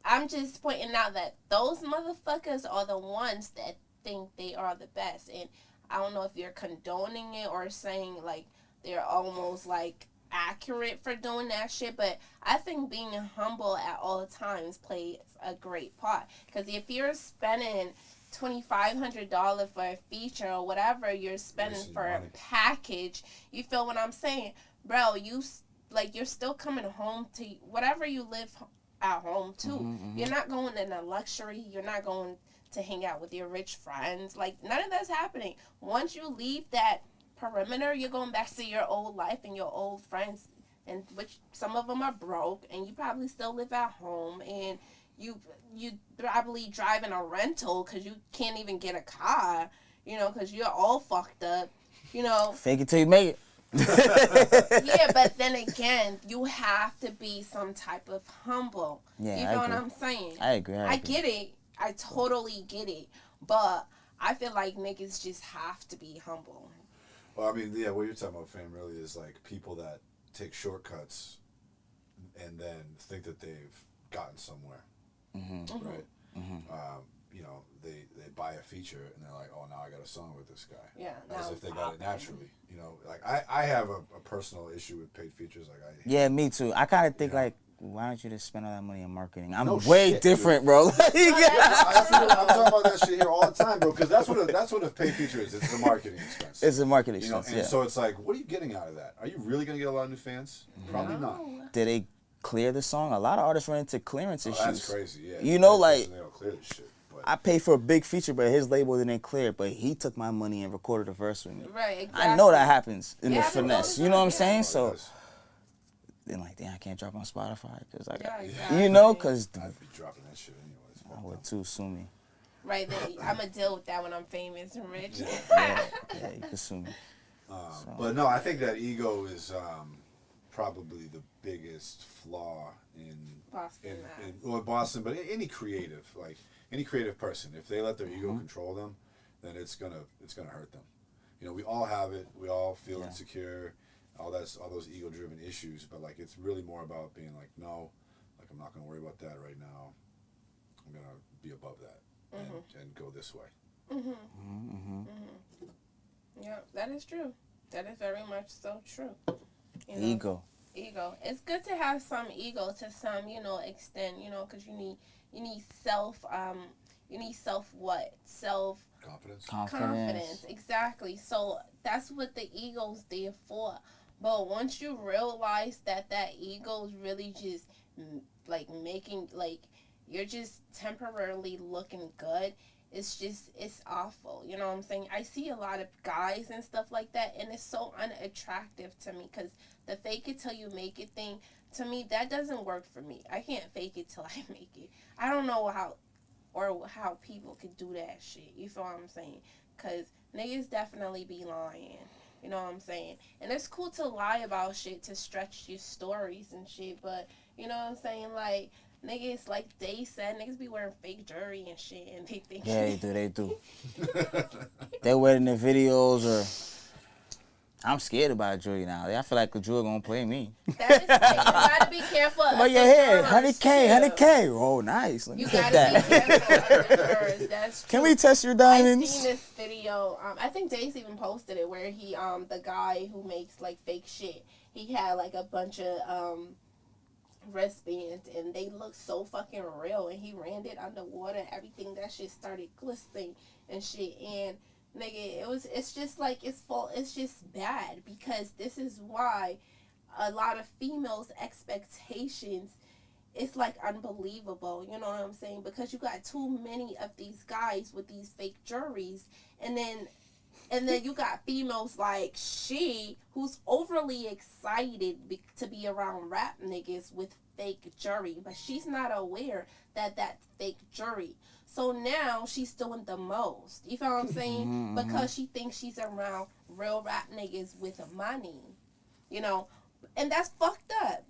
I'm just pointing out that those motherfuckers are the ones that think they are the best. And I don't know if you're condoning it or saying, like, they're almost, like, accurate for doing that shit. But I think being humble at all times plays a great part. Because if you're spending $2,500 for a feature or whatever you're spending for a package, you feel what I'm saying? Bro, you're still coming home to whatever you live at home too. Mm-hmm. You're not going in a luxury. You're not going to hang out with your rich friends. Like, none of that's happening. Once you leave that perimeter, you're going back to your old life and your old friends, and which some of them are broke, and you probably still live at home, and you probably drive in a rental because you can't even get a car, you know, because you're all fucked up, you know. Fake it till you make it. Yeah, but then again, you have to be some type of humble. Yeah, you know what I'm saying? I agree. I get it. I totally get it. But I feel like niggas just have to be humble. Well, I mean, yeah, what you're talking about, fam, really is like people that take shortcuts and then think that they've gotten somewhere. Mm-hmm. Right? Mm-hmm. You know, they buy a feature and they're like, oh, now I got a song with this guy. Yeah. As if they got it naturally. You know, like I have a personal issue with paid features. Like yeah, me too. I kind of think like, why don't you just spend all that money on marketing? I'm way different, bro. I'm talking about that shit here all the time, bro. Because that's what a paid feature is. It's a marketing expense. It's a marketing expense. And so it's like, what are you getting out of that? Are you really gonna get a lot of new fans? Mm-hmm. Probably not. Did they clear the song? A lot of artists run into clearance issues. That's crazy. Yeah. You know, like, they don't clear this shit. I paid for a big feature, but his label didn't clear it. But he took my money and recorded a verse with me. Right, exactly. I know that happens in the finesse. You know what I'm saying? So then, like, damn, I can't drop on Spotify because I got, exactly. You know, because I'd be dropping that shit anyways. I would too. Sue me. Right, then I'm gonna deal with that when I'm famous and rich. Yeah, you can sue me. But no, I think that ego is probably the biggest flaw in Boston. Boston, but any creative, like any creative person, if they let their ego control them, then it's gonna hurt them. You know, we all have it. We all feel insecure. All those ego-driven issues, but like it's really more about being like, no, like I'm not gonna worry about that right now. I'm gonna be above that and go this way. Mm-hmm. Mm-hmm. Mm-hmm. Yeah, that is true. That is very much so true. You know? Ego. It's good to have some ego to some, you know, extent, you know, because you need self Confidence, exactly. So that's what the ego's there for. But once you realize that ego's really just like making like you're just temporarily looking good, it's awful. You know what I'm saying? I see a lot of guys and stuff like that, and it's so unattractive to me because the fake it till you make it thing, to me, that doesn't work for me. I can't fake it till I make it. I don't know how people could do that shit. You feel what I'm saying? Because niggas definitely be lying. You know what I'm saying? And it's cool to lie about shit to stretch your stories and shit, but you know what I'm saying? Like, niggas, like they said, niggas be wearing fake jewelry and shit, and they think... Yeah, they do. They wear it in the videos, or... I'm scared about jewelry now. I feel like the jewelry gonna play me. That is, you gotta be careful. About your head, 100K. Oh, nice. Let me get that. You gotta be careful of the furs. That's true. Can we test your diamonds? I've seen this video. I think Dace even posted it, where he, the guy who makes like fake shit, he had like a bunch of wristbands, and they look so fucking real. And he ran it underwater, and everything, that shit started glistening and shit. And nigga, it's just like, it's just bad, because this is why a lot of females' expectations is like unbelievable, you know what I'm saying? Because you got too many of these guys with these fake juries, and then you got females like she, who's overly excited to be around rap niggas with fake jewelry, but she's not aware that that's fake jewelry. So now she's doing the most. You feel what I'm saying? Because she thinks she's around real rap niggas with money. You know? And that's fucked up.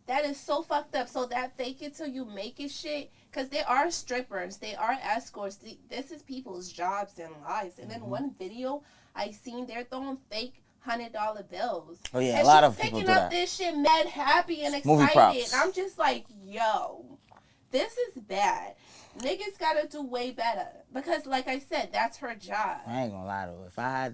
That is so fucked up. So that fake it till you make it shit, because they are strippers, they are escorts. This is people's jobs and lives. And then one video I seen, they're throwing fake $100 bills. Oh yeah, and a lot of she's people do picking that. up this shit mad happy and Movie excited. props. And I'm just like, yo, this is bad. Niggas gotta do way better, because like I said, that's her job. I ain't gonna lie though. If I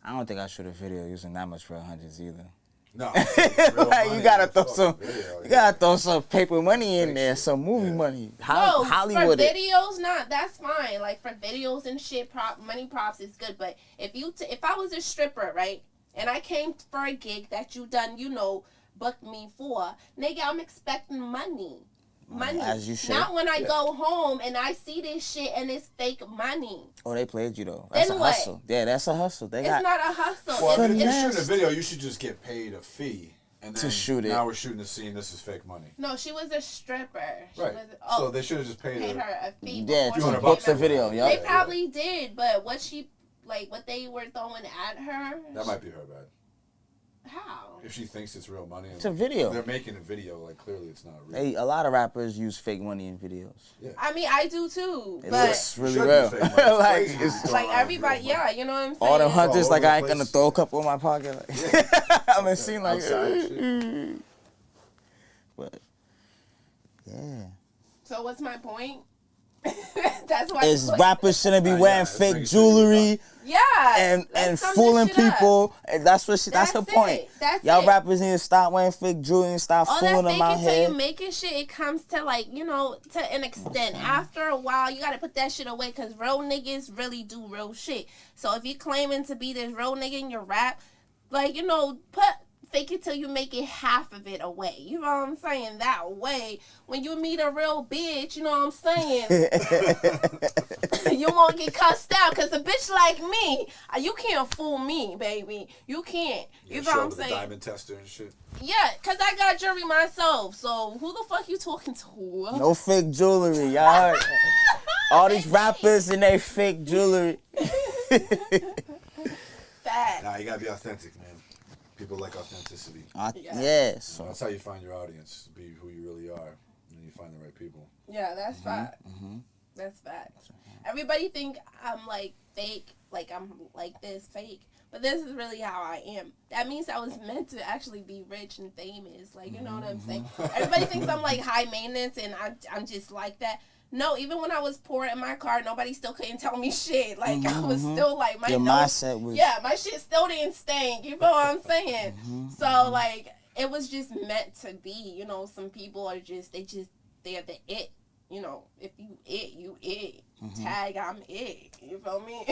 don't think I shoot a video using that much real hundreds either. No, like, you gotta throw some paper money in there, some movie money. Hollywood. For videos, that's fine. Like for videos and shit, money props is good. But if I was a stripper, right, and I came for a gig that you done, booked me for, nigga, I'm expecting money. Money. As you should. Not when I go home and I see this shit and it's fake money. Oh, they played you though. That's then a what? hustle. Yeah, that's a hustle. It's not a hustle. Well, if you're shooting a video, you should just get paid a fee. And then to shoot it. Now we're shooting a scene. This is fake money. No, she was a stripper. Right. So they should have just paid her a fee. Yeah, $200 the video. They probably did, but what they were throwing at her. That might be her bad. How? If she thinks it's real money. It's a video. They're making a video, like clearly it's not real. A lot of rappers use fake money in videos. Yeah. I mean, I do too. It but looks really real. It's like everybody, yeah, you know what I'm saying? All the hunters, like I ain't gonna throw a couple in my pocket. Like, I'm gonna seem like, but yeah. So what's my point? That's why rappers shouldn't be wearing fake jewelry. Yeah, and fooling people. And that's her point. Y'all rappers need to stop wearing fake jewelry and stop fooling them out here. All that fake it till you making shit, it comes to to an extent. After a while, you gotta put that shit away, because real niggas really do real shit. So if you're claiming to be this real nigga in your rap, put fake it till you make it half of it away. You know what I'm saying? That way, when you meet a real bitch, you know what I'm saying? You won't get cussed out, because a bitch like me, you can't fool me, baby. You can't. You know what I'm saying? Diamond tester and shit. Yeah, because I got jewelry myself. So who the fuck you talking to? No fake jewelry, y'all heard? All these rappers and they fake jewelry. Facts. Nah, you gotta be authentic, man. People like authenticity. Yes. So that's how you find your audience. Be who you really are, and you find the right people. Yeah, that's fact. That's fact. Everybody think I'm like fake, like I'm like this fake, but this is really how I am. That means I was meant to actually be rich and famous. Like, you know what I'm saying? Everybody thinks I'm like high maintenance and I'm just like that. No, even when I was poor in my car, nobody still couldn't tell me shit. Like, I was still like, my mindset was... Yeah, my shit still didn't stink. You know what I'm saying? So, like, it was just meant to be. Some people are they're the it. you know, if you it, you it. Tag, I'm it. You feel me?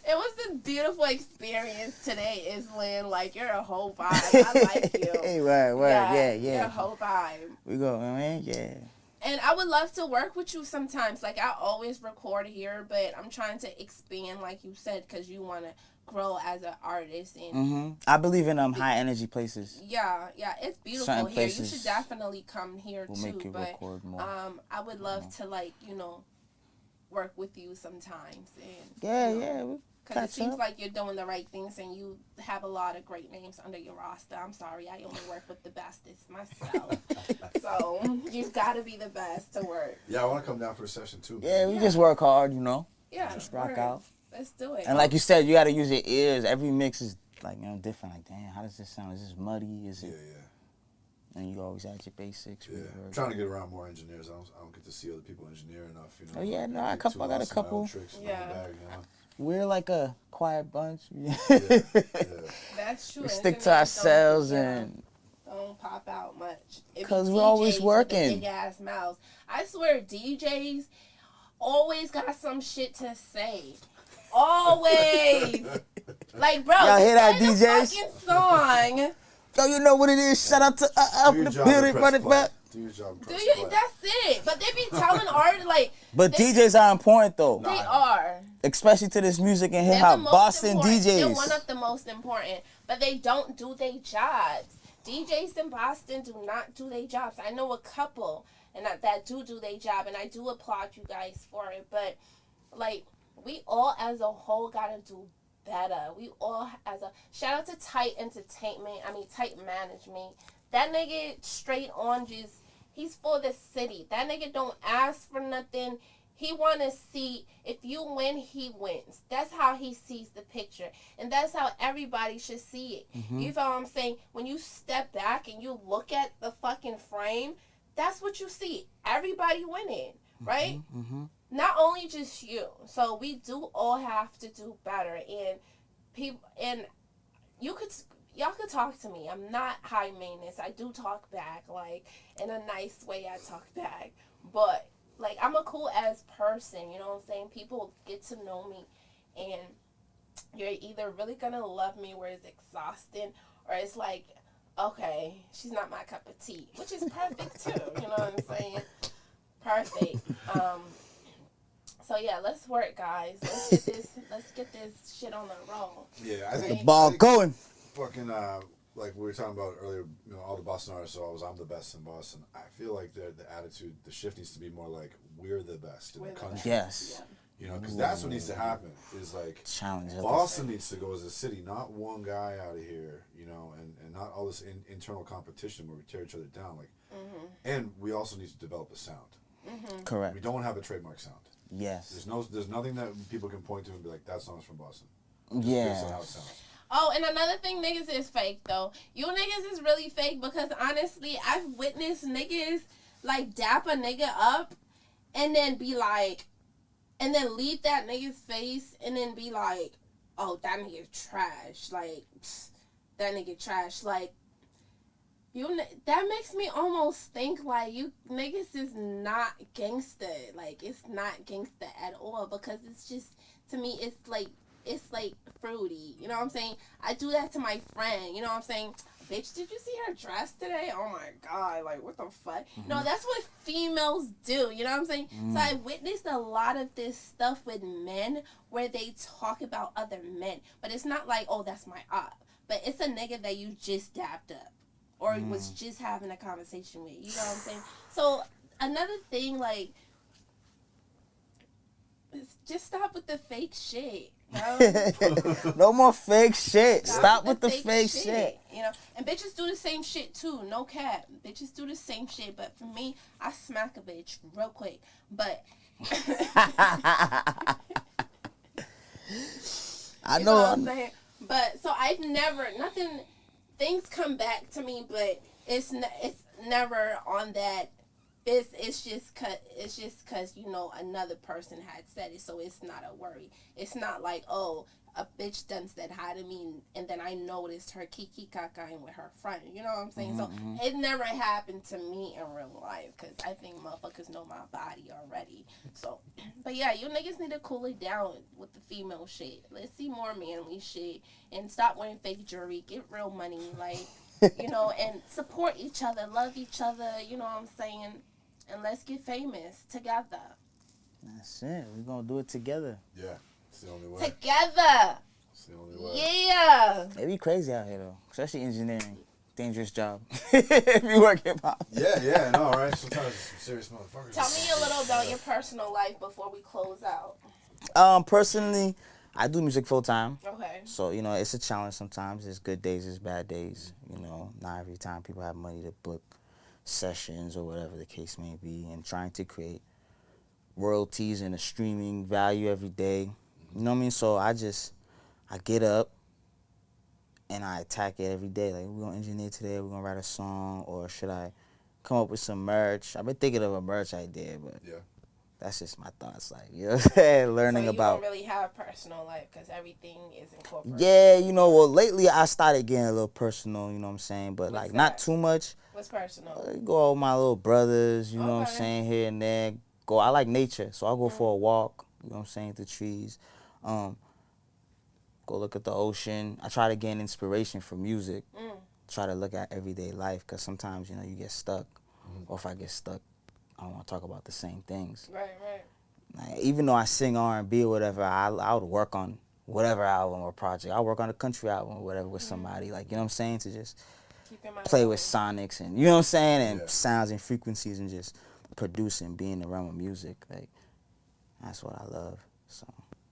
It was a beautiful experience today, Islin. Like, you're a whole vibe. I like you. Yeah. You're a whole vibe. We go, man, yeah. And I would love to work with you sometimes. Like, I always record here, but I'm trying to expand, like you said, because you want to grow as an artist. And I believe in high energy places. Yeah, it's beautiful Certain here. places You should definitely come here will too. make you but record more. I would love to, like, you know, work with you sometimes. And Yeah. Because it seems like you're doing the right things and you have a lot of great names under your roster. I'm sorry, I only work with the bestest myself. So you've got to be the best to work. Yeah, I want to come down for a session too. Yeah, we just work hard, you know. Yeah. Just rock word. out. Let's do it. And like you said, you got to use your ears. Every mix is like, you know, different. Like, damn, how does this sound? Is this muddy? Is it? Yeah. And you always add your basics. Yeah. I'm trying to get around more engineers. I don't get to see other people engineer enough, you know. Oh yeah, no, I I got a couple. Tricks in Yeah. my bag, you know? We're like a quiet bunch. Yeah. That's true. We stick to ourselves and don't pop out much. because we're always working. Big ass mouths. I swear, DJs always got some shit to say. Always. Like, bro, Y'all hear that, play the DJs? fucking song. Yo, you know what it is. Shout out to up in the building, run it back. Do your job. Do you? That's it. But they be telling artists like. But DJs are important though, They are. especially to this music and hip They're the hop. most Boston important. They're DJs. one of the most important, but they don't do their jobs. DJs in Boston do not do their jobs. I know a couple and that do their job, and I do applaud you guys for it. But like, we all as a whole gotta do better. We all as a shout out to Tight Management. That nigga straight on just. He's for the city. That nigga don't ask for nothing. He want to see if you win, he wins. That's how he sees the picture. And that's how everybody should see it. You feel what I'm saying? When you step back and you look at the fucking frame, that's what you see. Everybody winning, right? Not only just you. So we do all have to do better. And people, and y'all could talk to me. I'm not high maintenance. I do talk back, like, in a nice way I talk back. But, like, I'm a cool ass person, you know what I'm saying? People get to know me, and you're either really gonna love me where it's exhausting, or it's like, okay, she's not my cup of tea, which is perfect too, you know what I'm saying? Perfect. So yeah, let's work, guys. Let's get this shit on the roll. Yeah, I think Ball going. Fucking like we were talking about earlier, you know, all the Boston artists are always I'm the best in Boston. I feel like the attitude, the shift needs to be more like we're the best in the country. Yes. You know, because that's what needs to happen. Is like Challenge. Boston needs to go as a city, not one guy out of here. You know, and not all this internal competition where we tear each other down. Like, and we also need to develop a sound. Correct. We don't have a trademark sound. Yes. There's nothing that people can point to and be like that song's from Boston. Yeah. That's how it sounds. Oh, and another thing, niggas is fake, though. You niggas is really fake because, honestly, I've witnessed niggas, like, dap a nigga up and then be like, and then leave that nigga's face and then be like, oh, that nigga trash. Like, psst, that nigga trash. Like, that makes me almost think, like, you niggas is not gangster. Like, it's not gangster at all because it's just, to me, it's like fruity, you know what I'm saying? I do that to my friend, you know what I'm saying? Bitch, did you see her dress today? Oh my god, like, what the fuck? No, that's what females do, you know what I'm saying? So I witnessed a lot of this stuff with men where they talk about other men, but it's not like, oh, that's my op, but it's a nigga that you just dapped up or was just having a conversation with, you know what I'm saying? So another thing, like, just stop with the fake shit. No more fake shit. Stop with the fake shit. You know, and bitches do the same shit too. No cap. Bitches do the same shit. But for me, I smack a bitch real quick. But I you know. what I'm saying? But so I've never nothing. Things come back to me, but it's never on that. It's just cause you know another person had said it, so it's not a worry. It's not like, oh, a bitch done said hi to me, and then I noticed her kiki kakaing with her friend. You know what I'm saying? So it never happened to me in real life, because I think motherfuckers know my body already. So, but yeah, you niggas need to cool it down with the female shit. Let's see more manly shit, and stop wearing fake jewelry. Get real money, like, you know, and support each other, love each other. You know what I'm saying? And let's get famous together. That's it. We're going to do it together. Yeah, it's the only way. Together. It's the only way. Yeah. It be crazy out here, though. Especially engineering. Dangerous job. If you work hip-hop. Yeah, no, right? Sometimes it's some serious motherfuckers. Tell me a little about your personal life before we close out. Personally, I do music full-time. Okay. So, you know, it's a challenge sometimes. There's good days, there's bad days. You know, not every time people have money to book sessions or whatever the case may be. And trying to create royalties and a streaming value every day. You know what I mean? So I get up and I attack it every day. Like, we're going to engineer today, we're going to write a song, or should I come up with some merch? I've been thinking of a merch idea, but that's just my thoughts. Like, you know what I'm saying? Learning so you about. don't really have personal life because everything is incorporated. Yeah, you know, well, lately I started getting a little personal, you know what I'm saying? But, What's like, that? not too much. What's personal? Go with my little brothers, you know what I'm Okay. saying, here and there. I like nature, so I'll go for a walk, you know what I'm saying, the trees. Go look at the ocean. I try to gain inspiration from music. Try to look at everyday life, because sometimes, you know, you get stuck. Or if I get stuck, I don't want to talk about the same things. Right. Like, even though I sing R&B or whatever, I would work on whatever album or project. I'll work on a country album or whatever with somebody. Like, you know what I'm saying, to just Keep in mind play with sonics and, you know what I'm saying, and Yeah. sounds and frequencies, and just produce and be in the realm of music. Like, that's what I love. So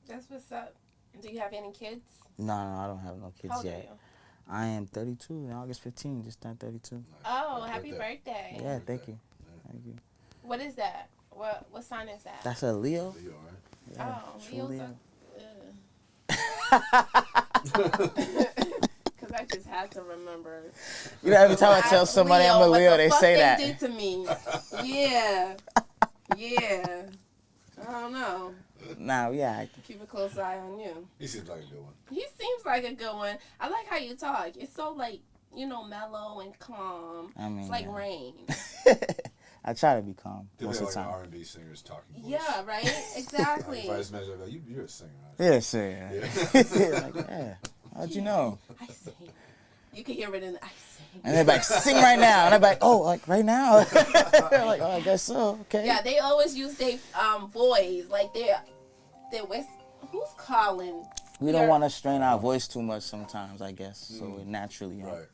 That's what's up. Do you have any kids? no, I don't have no kids How old are yet. you? I am 32 in August 15, just turned 32. Oh, happy birthday. Yeah, thank you. Thank you. What is that? What sign is that? That's a Leo? You all right? Yeah, Oh, true Leo's Leo. Because I just had to remember. You know, every time I tell somebody I'm a Leo, what they the fuck say they that. did to me. Yeah. I don't know. Nah, yeah. Keep a close eye on you. He seems like a good one. He seems like a good one. I like how you talk. It's so, like, you know, mellow and calm. I mean, it's like yeah. rain. I try to be calm They're most like of the an time. R&B singer's talking voice. Yeah, right? Exactly. If I just mention that, you're a singer, right? Yeah, sure. Yeah. Like, yeah. How'd you know? I sing. You can hear it in the I sing. And they're like, sing right now. And I'm like, oh, like right now? They're like, oh, I guess so. Okay. Yeah, they always use their voice. Like, they're who's calling? We don't want to strain our voice too much sometimes, I guess. So it naturally, Right.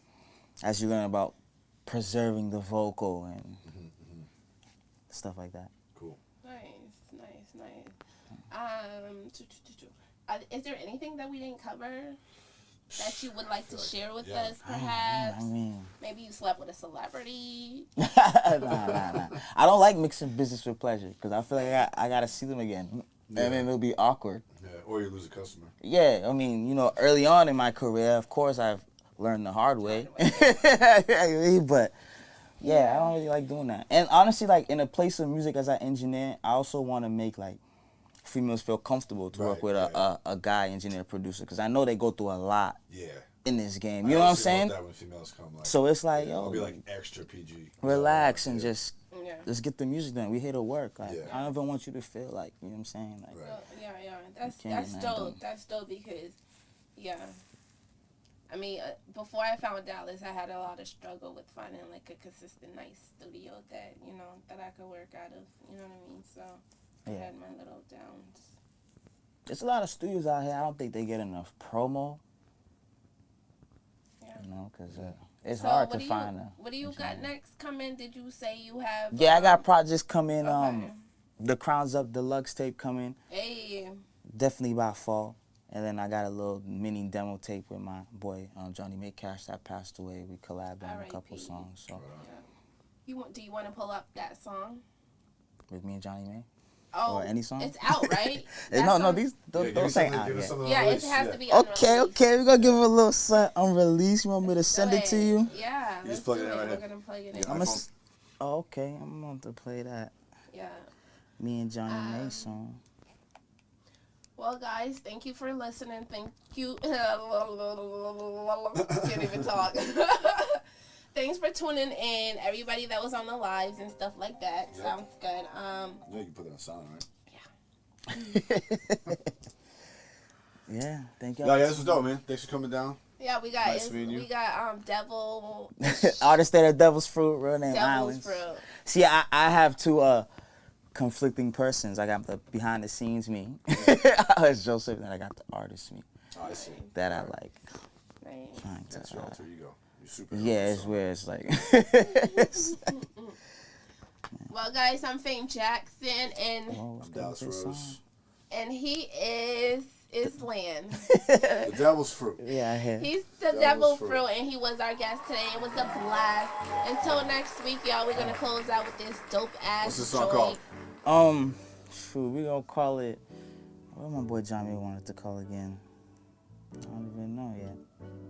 as you learn about preserving the vocal and stuff like that. Cool. Nice. Is there anything that we didn't cover that you would like to share with us, perhaps? I mean, Maybe you slept with a celebrity. nah. I don't like mixing business with pleasure, because I feel like I got to see them again. Yeah. And then it'll be awkward. Yeah, or you lose a customer. Yeah, I mean, you know, early on in my career, of course, I've learned the hard way. But, yeah, I don't really like doing that. And honestly, like, in a place of music as I engineer, I also want to make, like, females feel comfortable to work with a guy, engineer, producer, because I know they go through a lot in this game. You know what I'm saying? That when females come, like, So it's like, I'll yo, be like extra PG. relax and just Yeah. let's get the music done. We here to work. Like, Yeah. I don't even want you to feel like, you know what I'm saying? Like, Right. Well, yeah. can't That's get dope. nothing. That's dope because, yeah. I mean, before I found Dallas, I had a lot of struggle with finding like a consistent, nice studio that that I could work out of. You know what I mean? So I Yeah. had my little downs. there's a lot of studios out here. I don't think they get enough promo. Yeah. You know, because it's So hard what to do find What do you got next coming? Did you say you have? Yeah, I got projects coming. Okay. The Crowns Up Deluxe tape coming. Hey. Definitely by fall. And then I got a little mini demo tape with my boy Johnny Make Cash that passed away. We collabed on a couple R.I.P. songs. So Do you want to pull up that song? with me and Johnny May. Oh, Or any song? It's out, right? That no, song- those ain't out Give us yet. something Yeah, it unreleased. has to be. Okay, unreleased. we're gonna give it a little set unreleased. You want me to send it to you? Yeah, You let's just plug do it in it. right We're here. gonna plug it in. Yeah. I'm okay, I'm going to play that. Yeah. Me and Johnny May song. Well, guys, thank you for listening. Thank you. Can't even talk. Thanks for tuning in, everybody that was on the lives and stuff like that. Yep. Sounds good. Yeah, you can put that on sound, right? Yeah. Yeah, thank y'all. Yeah, this was dope, man. Thanks for coming down. Yeah, we got nice we got Devil Artist that are Devil's Fruit, real name Devil's Islands. Fruit. See, I have two conflicting persons. I got the behind the scenes me, as Joseph, and I got the artist me. Oh, I see. That I like. Right. Trying to. That's your alter ego. You're super. Yeah, it's where it's like. Well, guys, I'm Fame Jackson, and I'm Dallas Rose. And he is Island. The Devil's Fruit. Yeah, I hear. He's the Devil's Fruit, and he was our guest today. It was a blast. Until next week, y'all, we're gonna close out with this dope ass. What's the song called? Shoot, we gonna call it. What my boy Johnny wanted to call again? I don't even know yet.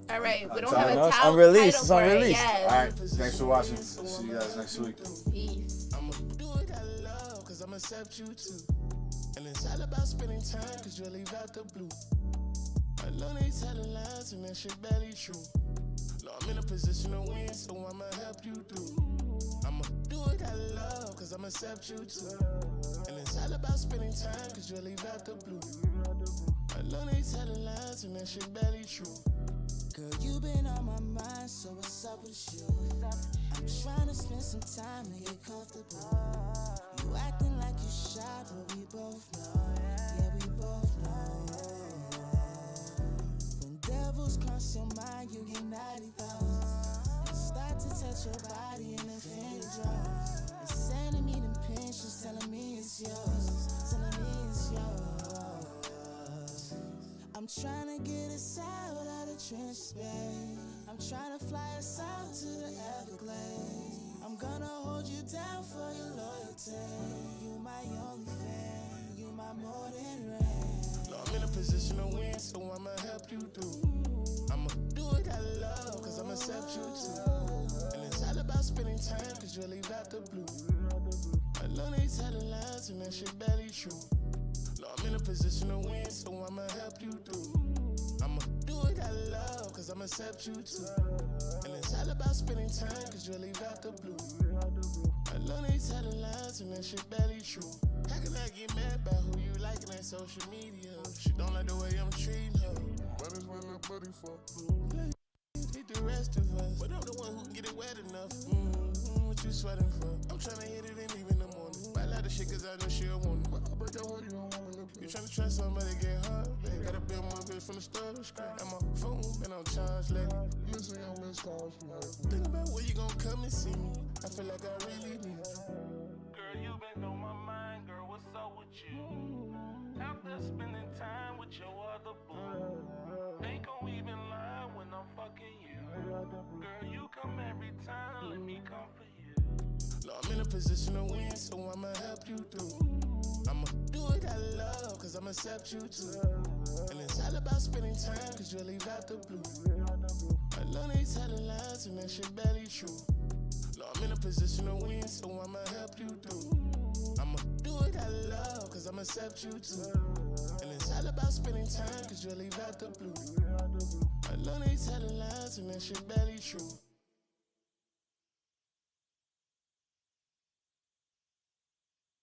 All right, we don't have a It's title. unreleased. It's for it. unreleased. Yes. All right, thanks for watching. See you guys next week. Peace. I'ma do it I love, cause I'ma accept you too. And it's all about spending time, cause you'll leave out the blue. I know they telling lies and that shit barely true. No, I'm in a position to win, so I'ma help you through. I'ma do it I love, cause I'ma accept you too. And it's all about spending time, cause you'll leave out the blue. I know they telling lies and that shit barely true. Girl, you been on my mind, so what's up with you? I'm trying to spend some time and get comfortable. You acting like you shy, but we both know. Yeah, we both know. When devils cross your mind, you get naughty thoughts. And start to touch your body and then feel it draws. It's sending me them pictures, telling me it's yours. Telling me it's yours. I'm trying to get us out of the trenches, babe. I'm trying to fly us out to the Everglades. I'm gonna hold you down for your loyalty. You my only fan, you my more than rain. No, I'm in a position to win, so I'ma help you through. I'ma do it I love, cause I'ma accept you too. And it's all about spending time, cause you'll leave out the blue. I know they telling lies and that shit barely true. No, I'm in a position to win, so I'ma help you through. I'ma do it I love, cause I'ma accept you too. And it's all about spending time, cause you'll leave out the blue. I know they telling lies and that shit barely true. How can I get mad about who you liking on social media? She don't like the way I'm treating her. But it's what my buddy for. Hate the rest of us, but I'm the one who can get it wet enough. What you sweating for? I'm tryna hit it and leave in the morning. Buy a lot of shit cause I know she'll want it. But I break your heart, you don't want me. You tryna trust somebody, get hard, babe. Gotta build my bitch from the start. And my phone been on charge lately. Listen, your missed calls, think about where you gon' come and see me. I feel like I really need you. Girl, you been on my mind, girl, what's up with you? After spending time with your other boo, ain't gon' even lie when I'm fucking you. Girl, you come every time, let me come for you. No, I'm in a position to win, so I'ma help you through. I'ma do it I love, cause I'ma accept you too. And it's all about spending time, cause you'll leave out the blue. I know they telling lies and that shit barely true. No, I'm in a position to win, so I'ma help you through. I'ma do it I love, cause I'ma accept you too. And it's all about spending time, cause you'll leave out the blue. I know they telling lies and that shit barely true.